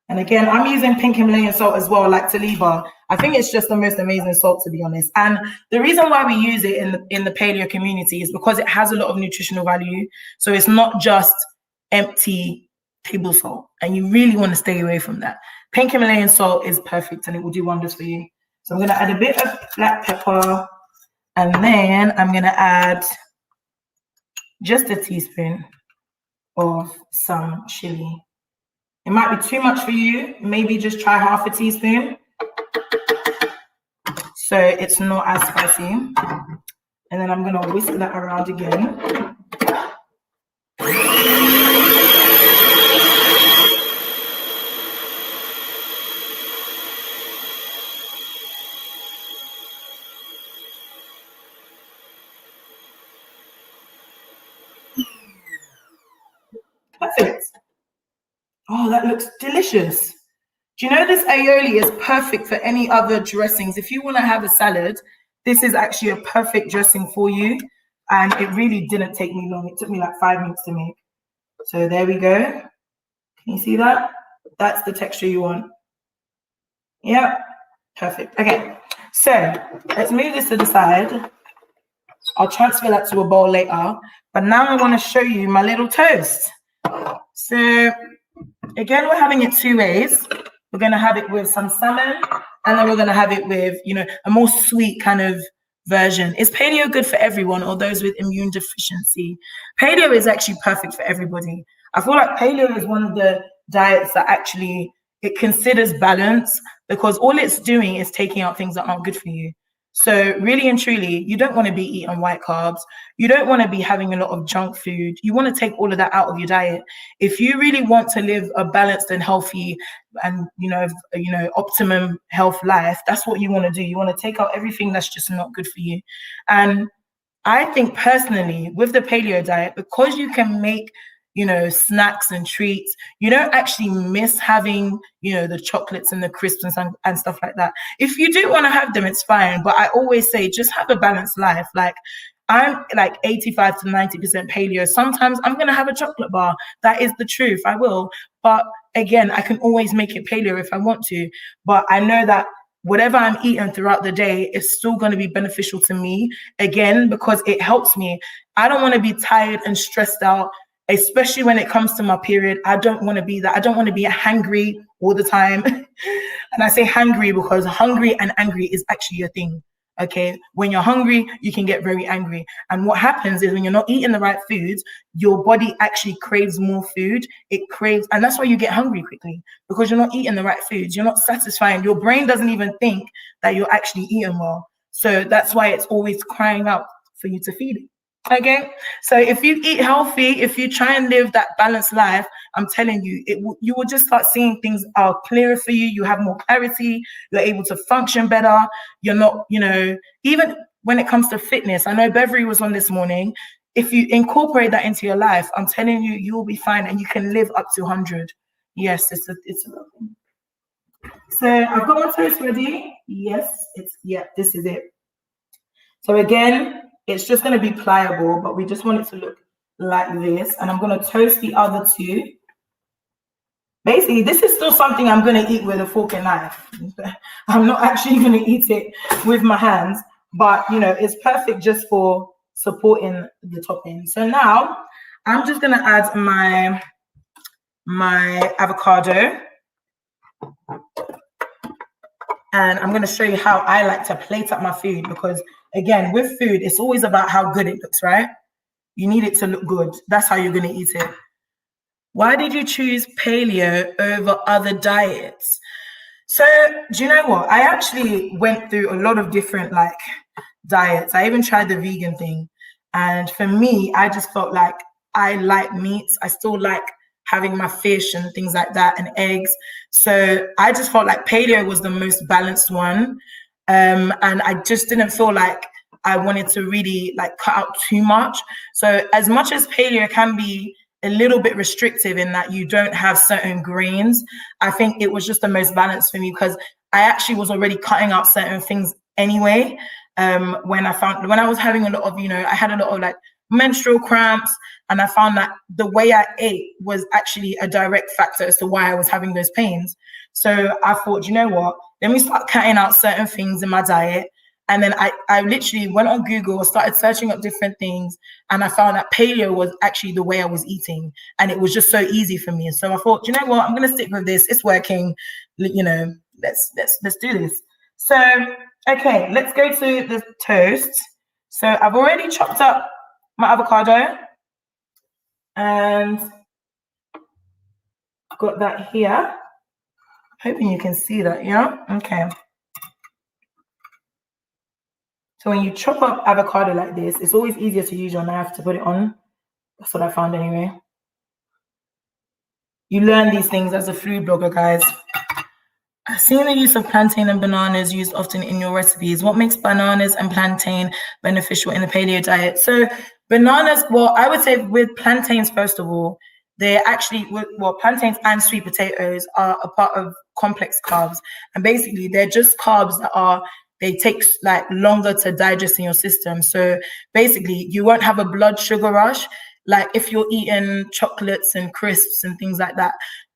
And again, I'm using pink Himalayan salt as well, like Talibah. I think it's just the most amazing salt, to be honest. And the reason why we use it in the paleo community is because it has a lot of nutritional value. So it's not just empty table salt, and you really want to stay away from that. Pink Himalayan salt is perfect, and it will do wonders for you. So I'm going to add a bit of black pepper, and then I'm going to add just a teaspoon of some chili. It might be too much for you. Maybe just try half a teaspoon, so it's not as spicy. And then I'm going to whisk that around again. Perfect. Oh, that looks delicious. Do you know this aioli is perfect for any other dressings? If you want to have a salad, this is actually a perfect dressing for you. And it really didn't take me long. It took me like 5 minutes to make. So there we go. Can you see that? That's the texture you want. Yep, perfect. Okay, so let's move this to the side. I'll transfer that to a bowl later. But now I want to show you my little toast. So again, we're having it two ways. We're going to have it with some salmon, and then we're going to have it with, you know, a more sweet kind of version. Is paleo good for everyone or those with immune deficiency? Paleo is actually perfect for everybody. I feel like paleo is one of the diets that actually, it considers balance, because all it's doing is taking out things that aren't good for you. So really and truly, you don't want to be eating white carbs. You don't want to be having a lot of junk food. You want to take all of that out of your diet. If you really want to live a balanced and healthy and, optimum health life, that's what you want to do. You want to take out everything that's just not good for you. And I think personally with the paleo diet, because you can make snacks and treats, you don't actually miss having, the chocolates and the crisps and stuff like that. If you do want to have them, it's fine. But I always say, just have a balanced life. Like, I'm like 85 to 90% paleo. Sometimes I'm going to have a chocolate bar. That is the truth. I will. But again, I can always make it paleo if I want to. But I know that whatever I'm eating throughout the day is still going to be beneficial to me, again, because it helps me. I don't want to be tired and stressed out, especially when it comes to my period. I don't want to be that. I don't want to be hangry all the time. And I say hangry because hungry and angry is actually a thing. Okay. When you're hungry, you can get very angry. And what happens is when you're not eating the right foods, your body actually craves more food. And that's why you get hungry quickly, because you're not eating the right foods. You're not satisfying. Your brain doesn't even think that you're actually eating well. So that's why it's always crying out for you to feed it. Okay, so if you eat healthy, if you try and live that balanced life, I'm telling you, you will just start seeing things are clearer for you. You have more clarity. You're able to function better. You're not, even when it comes to fitness. I know Beverly was on this morning. If you incorporate that into your life, I'm telling you, you will be fine and you can live up to 100. Yes, it's a real thing. So I've got my toast ready. Yes, this is it. So again, it's just going to be pliable, but we just want it to look like this. And I'm going to toast the other two. Basically, this is still something I'm going to eat with a fork and knife. I'm not actually going to eat it with my hands, but, it's perfect just for supporting the topping. So now I'm just going to add my avocado. And I'm going to show you how I like to plate up my food, because again, with food, it's always about how good it looks, right? You need it to look good. That's how you're going to eat it. Why did you choose paleo over other diets? So do you know what? I actually went through a lot of different diets. I even tried the vegan thing. And for me, I just felt like I like meats. I still like having my fish and things like that and eggs. So I just felt like paleo was the most balanced one. And I just didn't feel like I wanted to really cut out too much. So as much as paleo can be a little bit restrictive in that you don't have certain grains, I think it was just the most balanced for me, because I actually was already cutting out certain things anyway. When I was having a lot of, I had a lot of menstrual cramps, and I found that the way I ate was actually a direct factor as to why I was having those pains. So I thought, you know what, let me start cutting out certain things in my diet. And then I literally went on Google, started searching up different things, and I found that paleo was actually the way I was eating, and it was just so easy for me. So I thought, you know what, I'm gonna stick with this. It's working. Let's do this. So okay, let's go to the toast. So I've already chopped up my avocado, and got that here. Hoping you can see that, yeah? Okay. So when you chop up avocado like this, it's always easier to use your knife to put it on. That's what I found anyway. You learn these things as a food blogger, guys. I've seen the use of plantain and bananas used often in your recipes. What makes bananas and plantain beneficial in the paleo diet? So bananas, well, I would say with plantains, first of all, they're actually, plantains and sweet potatoes are a part of complex carbs. And basically, they're just carbs that they take longer to digest in your system. So basically, you won't have a blood sugar rush. Like if you're eating chocolates and crisps and things like that,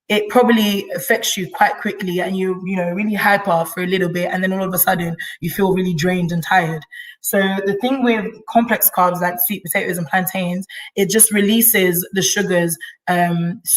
it probably affects you quite quickly, and you're really hyper for a little bit, and then all of a sudden you feel really drained and tired. So the thing with complex carbs like sweet potatoes and plantains, it just releases the sugars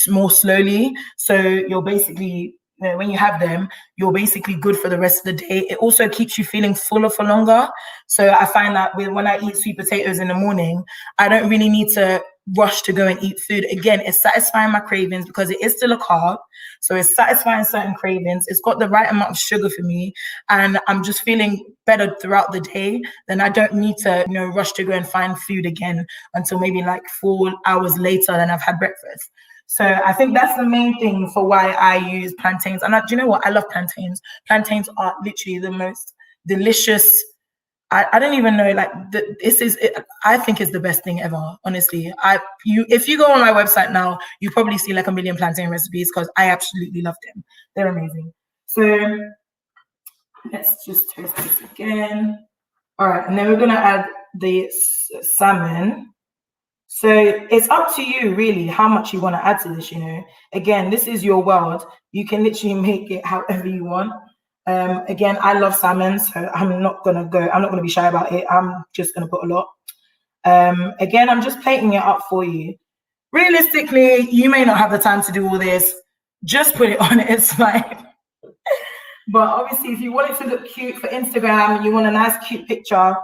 more slowly. So you're basically, when you have them, you're basically good for the rest of the day. It also keeps you feeling fuller for longer. So I find that when I eat sweet potatoes in the morning, I don't really need to rush to go and eat food. Again, it's satisfying my cravings because it is still a carb. So it's satisfying certain cravings. It's got the right amount of sugar for me. And I'm just feeling better throughout the day. Then I don't need to, rush to go and find food again until maybe like 4 hours later than I've had breakfast. So I think that's the main thing for why I use plantains. And do you know what? I love plantains. Plantains are literally the most delicious. I don't even know, like, this is it. I think it's the best thing ever, honestly. If you go on my website now, you probably see like a million plantain recipes because I absolutely love them. They're amazing. So let's just toast this again. All right, and then we're gonna add the salmon. So it's up to you really how much you want to add to this, Again, this is your world. You can literally make it however you want. Again, I love salmon, so I'm not gonna be shy about it. I'm just gonna put a lot. Again, I'm just plating it up for you. Realistically, you may not have the time to do all this. Just put it on, it's fine. But obviously, if you want it to look cute for Instagram and you want a nice cute picture,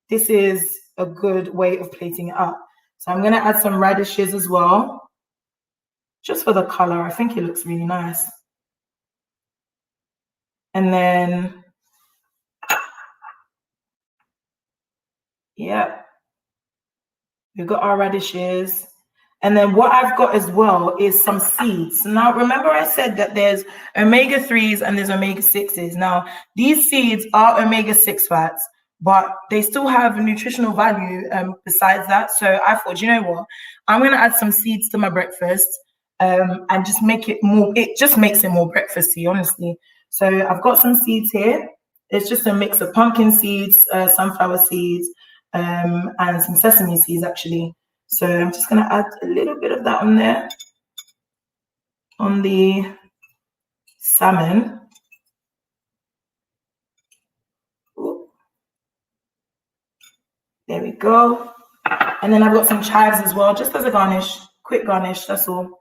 this is a good way of plating it up. So I'm gonna add some radishes as well, just for the color. I think it looks really nice. And then, yeah, we've got our radishes. And then what I've got as well is some seeds. Now, remember I said that there's omega-3s and there's omega-6s. Now, these seeds are omega-6 fats, but they still have nutritional value besides that. So I thought, you know what? I'm going to add some seeds to my breakfast and just make it more, it just makes it more breakfasty, honestly. So I've got some seeds here. It's just a mix of pumpkin seeds, sunflower seeds, and some sesame seeds, actually. So I'm just going to add a little bit of that on there, on the salmon. Ooh. There we go. And then I've got some chives as well, just as a garnish, quick garnish, that's all.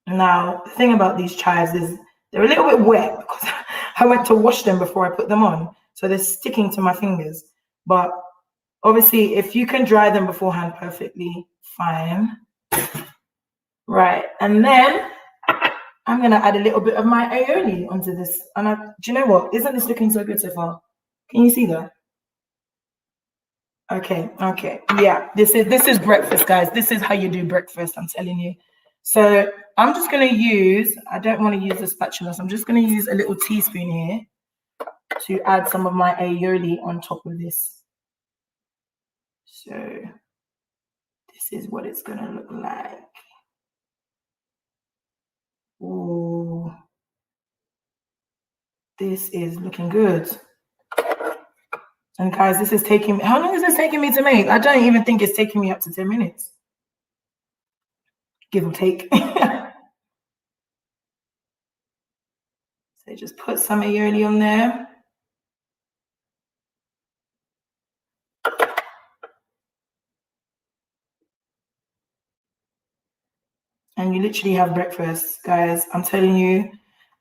Now, the thing about these chives is they're a little bit wet because I went to wash them before I put them on. So they're sticking to my fingers. But obviously, if you can dry them beforehand, perfectly fine. Right, and then I'm going to add a little bit of my aioli onto this. And do you know what? Isn't this looking so good so far? Can you see that? Okay. Yeah, this is breakfast, guys. This is how you do breakfast, I'm telling you. So I'm just going to use, I don't want to use a spatula, so I'm just going to use a little teaspoon here to add some of my aioli on top of this. So this is what it's going to look like. Ooh, this is looking good. And guys, this is taking me, how long is this taking me to make? I don't even think it's taking me up to 10 minutes. Give or take. So just put some aioli on there. And you literally have breakfast, guys. I'm telling you.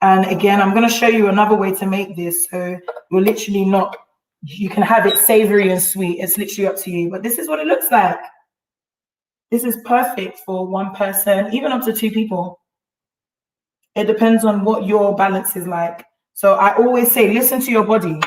And again, I'm going to show you another way to make this. So you're literally not, you can have it savory and sweet. It's literally up to you. But this is what it looks like. This is perfect for one person, even up to 2 people. It depends on what your balance is like. So I always say, listen to your body.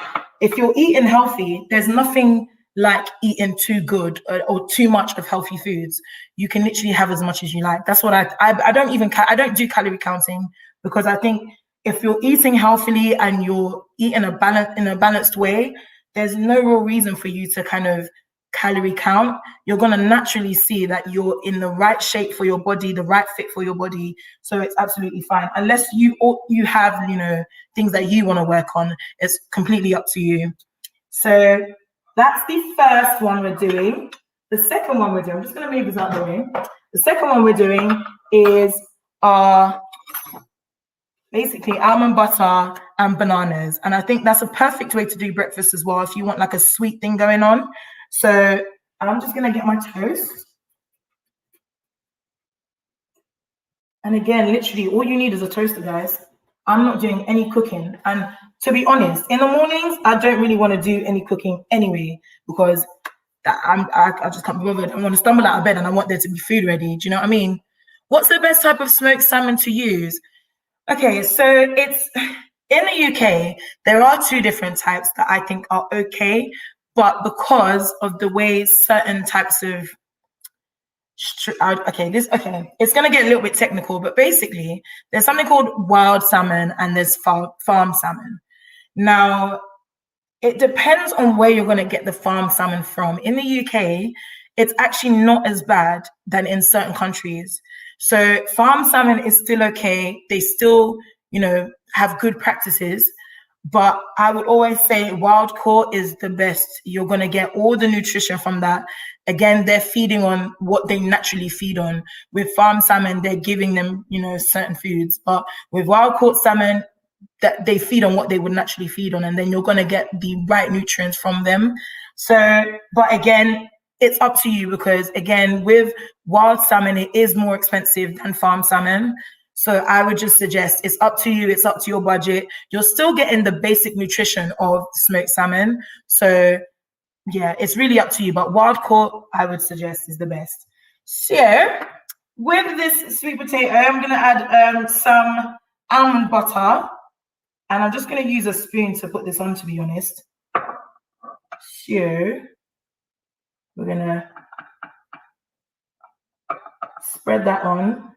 If you're eating healthy, there's nothing like eating too good or too much of healthy foods. You can literally have as much as you like. That's what I don't do calorie counting, because I think if you're eating healthily and you're eating in a balanced way, there's no real reason for you to kind of calorie count. You're going to naturally see that you're in the right shape for your body, the right fit for your body. So it's absolutely fine. Unless you have, things that you want to work on, it's completely up to you. So that's the first one we're doing. The second one we're doing, I'm just going to move this out of the way. The second one we're doing is basically almond butter and bananas. And I think that's a perfect way to do breakfast as well if you want like a sweet thing going on. So I'm just going to get my toast. And again, literally, all you need is a toaster, guys. I'm not doing any cooking. And to be honest, in the mornings, I don't really want to do any cooking anyway, because I just can't be bothered. I want to stumble out of bed and I want there to be food ready. Do you know what I mean? What's the best type of smoked salmon to use? Okay, so it's in the UK, there are two different types that I think are okay, but because of the way certain types of it's going to get a little bit technical, but basically there's something called wild salmon and there's farm salmon. Now, it depends on where you're going to get the farm salmon from. In the UK, it's actually not as bad than in certain countries. So farm salmon is still okay. They still, have good practices. But I would always say wild caught is the best. You're going to get all the nutrition from that. Again, they're feeding on what they naturally feed on. With farm salmon, they're giving them, certain foods. But with wild caught salmon, that they feed on what they would naturally feed on, and then you're going to get the right nutrients from them. So, but again, it's up to you, because again, with wild salmon, it is more expensive than farm salmon. So I would just suggest it's up to you. It's up to your budget. You're still getting the basic nutrition of smoked salmon. So yeah, it's really up to you. But wild caught, I would suggest, is the best. So with this sweet potato, I'm going to add some almond butter. And I'm just going to use a spoon to put this on, to be honest. So we're going to spread that on.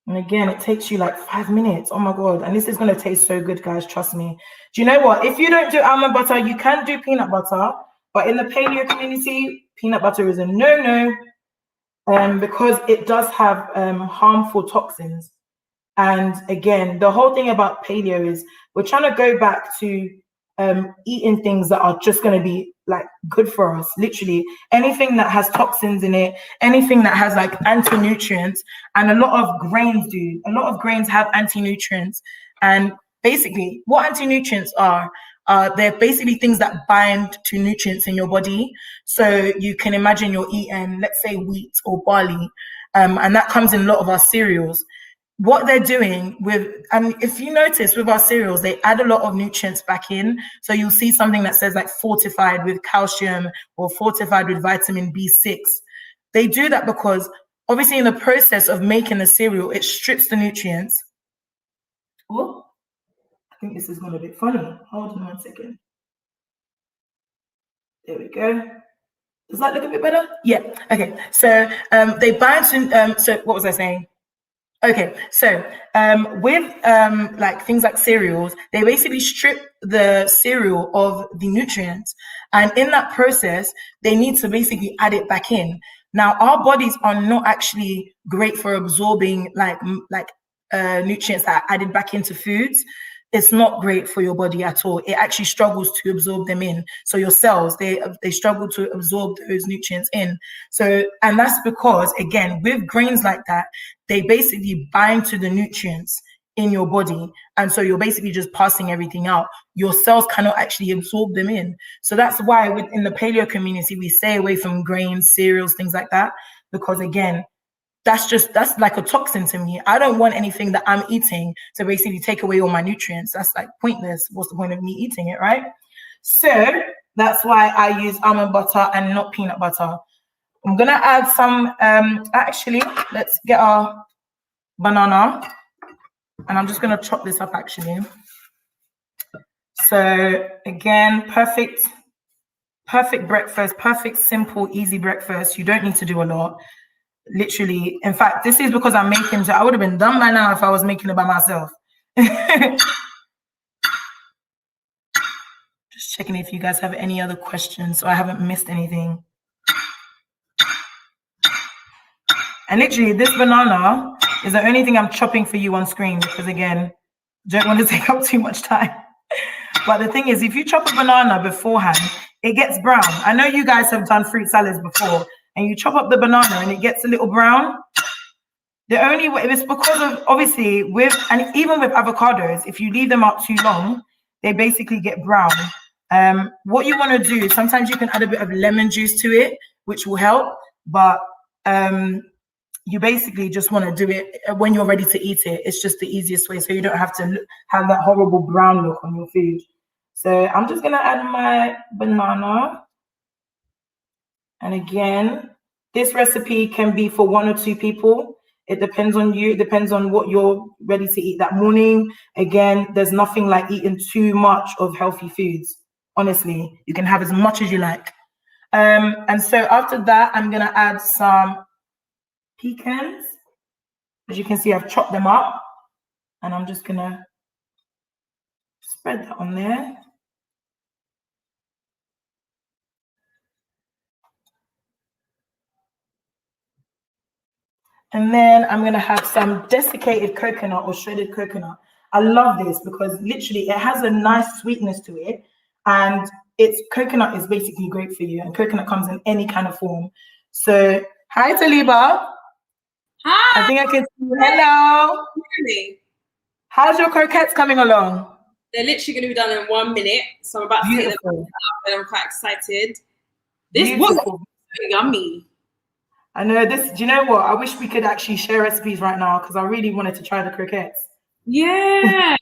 And again, it takes you like 5 minutes. Oh my God. And this is going to taste so good, guys. Trust me. Do you know what? If you don't do almond butter, you can do peanut butter. But in the paleo community, peanut butter is a no-no, because it does have harmful toxins. And again, the whole thing about paleo is we're trying to go back to eating things that are just going to be like good for us. Literally anything that has toxins in it, anything that has like anti-nutrients, and a lot of grains do. A lot of grains have anti-nutrients. And basically what anti-nutrients are, they're basically things that bind to nutrients in your body. So you can imagine you're eating, let's say, wheat or barley, and that comes in a lot of our cereals. What they're doing and if you notice with our cereals, they add a lot of nutrients back in. So you'll see something that says like fortified with calcium or fortified with vitamin B6. They do that because obviously in the process of making the cereal, it strips the nutrients. Oh, I think this is going a bit funny. Hold on 1 second. There we go. Does that look a bit better? Yeah. Okay. So they bind to, so what was I saying? Okay, so with like things like cereals, they basically strip the cereal of the nutrients, and in that process, they need to basically add it back in. Now, our bodies are not actually great for absorbing like nutrients that are added back into foods. It's not great for your body at all. It actually struggles to absorb them in. So your cells, they struggle to absorb those nutrients in. So, and that's because, again, with grains like that, they basically bind to the nutrients in your body. And so you're basically just passing everything out. Your cells cannot actually absorb them in. So that's why within the paleo community, we stay away from grains, cereals, things like that, because again, that's like a toxin to me. I don't want anything that I'm eating to basically take away all my nutrients. That's like pointless. What's the point of me eating it, right? So that's why I use almond butter and not peanut butter. I'm gonna add some, actually, let's get our banana. And I'm just gonna chop this up actually. So again, perfect breakfast, perfect, simple, easy breakfast. You don't need to do a lot. Literally, in fact, this is because I'm making it. I would have been done by now if I was making it by myself. Just checking if you guys have any other questions, so I haven't missed anything. And literally, this banana is the only thing I'm chopping for you on screen because, again, don't want to take up too much time. But the thing is, if you chop a banana beforehand, it gets brown. I know you guys have done fruit salads before, and you chop up the banana and it gets a little brown. The only way, it's because of, obviously, and even with avocados, if you leave them out too long, they basically get brown. What you want to do, sometimes you can add a bit of lemon juice to it, which will help. But you basically just want to do it when you're ready to eat it. It's just the easiest way, so you don't have to have that horrible brown look on your food. So I'm just going to add my banana. And again, this recipe can be for 1 or 2 people. It depends on you. It depends on what you're ready to eat that morning. Again, there's nothing like eating too much of healthy foods. Honestly, you can have as much as you like. And so after that, I'm going to add some pecans. As you can see, I've chopped them up. And I'm just going to spread that on there. And then I'm going to have some desiccated coconut or shredded coconut. I love this because literally it has a nice sweetness to it. And coconut is basically great for you. And coconut comes in any kind of form. So, hi, Talibah. Hi. I think I can see you. Hello. Really? How's your croquettes coming along? They're literally going to be done in 1 minute. So I'm about to take them out and I'm quite excited. This was so yummy. I know this. Do you know what? I wish we could actually share recipes right now because I really wanted to try the croquettes. Yeah.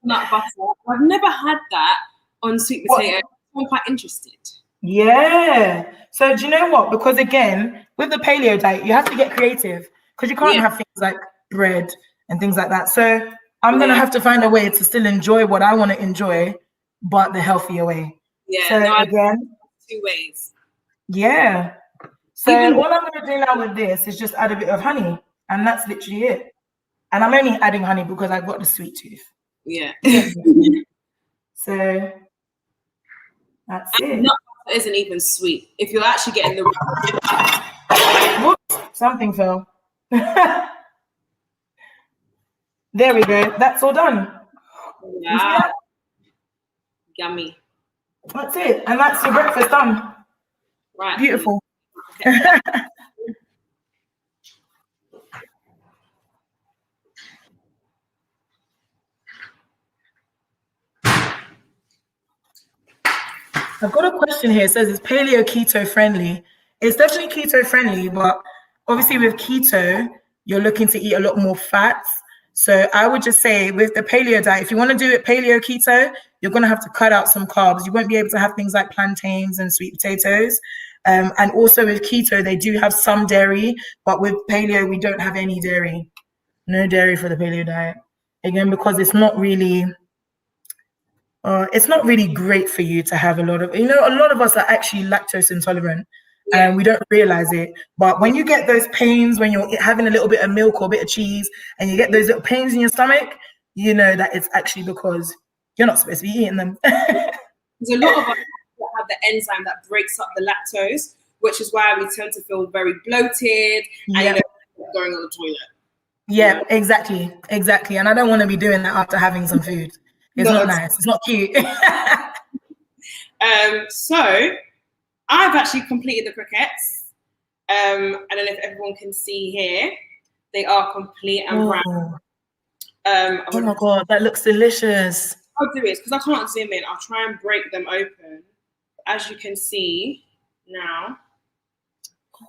Nut butter. I've never had that on sweet potato. I'm quite interested. Yeah. So do you know what? Because again, with the paleo diet, you have to get creative because you can't have things like bread and things like that. So I'm going to have to find a way to still enjoy what I want to enjoy, but the healthier way. Yeah. So again, 2 ways. Yeah. So all I'm going to do now with this is just add a bit of honey, and that's literally it. And I'm only adding honey because I've got the sweet tooth. Yeah. So that's it. Nut butter isn't even sweet. If you're actually getting the... Whoops, something fell. There we go. That's all done. Yeah. Yummy. That's it. And that's your breakfast done. Right. Beautiful. I've got a question here. It says, is paleo keto friendly? It's definitely keto friendly, but obviously with keto, you're looking to eat a lot more fats. So I would just say with the paleo diet, if you want to do it paleo keto, you're going to have to cut out some carbs. You won't be able to have things like plantains and sweet potatoes. And also with keto, they do have some dairy, but with paleo, we don't have any dairy. No dairy for the paleo diet. Again, because it's not really great for you to have a lot of us are actually lactose intolerant and we don't realize it. But when you get those pains, when you're having a little bit of milk or a bit of cheese and you get those little pains in your stomach, you know that it's actually because you're not supposed to be eating them. There's a lot of us that have the enzyme that breaks up the lactose, which is why we tend to feel very bloated and going on the toilet. Yeah, exactly. And I don't want to be doing that after having some food. It's not nice. It's not cute. So I've actually completed the croquettes. I don't know if everyone can see here. They are complete and brown. Oh my God, that looks delicious. I'll do it because I can't zoom in. I'll try and break them open. As you can see now,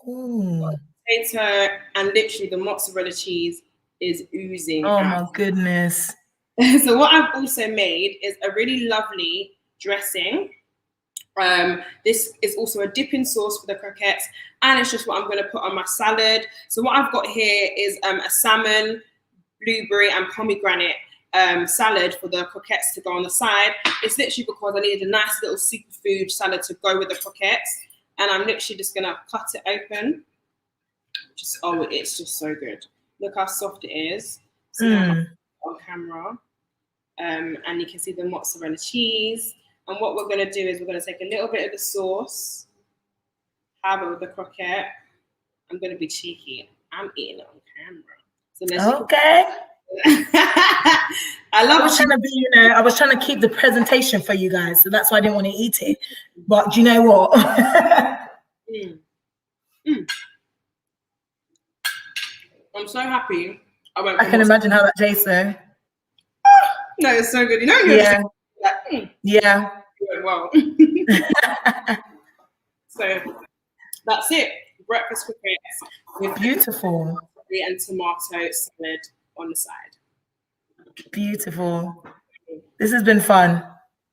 potato and literally the mozzarella cheese is oozing out. My goodness. So what I've also made is a really lovely dressing. This is also a dipping sauce for the croquettes, and it's just what I'm going to put on my salad. So what I've got here is a salmon, blueberry, and pomegranate salad for the croquettes to go on the side. It's literally because I needed a nice little superfood salad to go with the croquettes, and I'm literally just going to cut it open. It's just so good. Look how soft it is. So on camera. And you can see the mozzarella cheese. And what we're going to do is we're going to take a little bit of the sauce, have it with the croquette. I'm going to be cheeky. I'm eating it on camera. So okay. I was trying to keep the presentation for you guys, so that's why I didn't want to eat it. But do you know what? I'm so happy. I can imagine how that tastes though. No, it's so good. Well. So that's it. breakfast croquettes with Beautiful. and tomato salad on the side. Beautiful. This has been fun.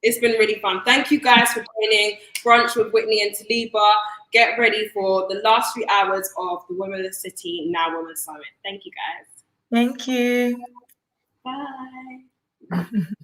It's been really fun. Thank you guys for joining Brunch with Whitney and Talibah. Get ready for the last 3 hours of the Women of the City Now Women Summit. Thank you guys. Thank you. Bye.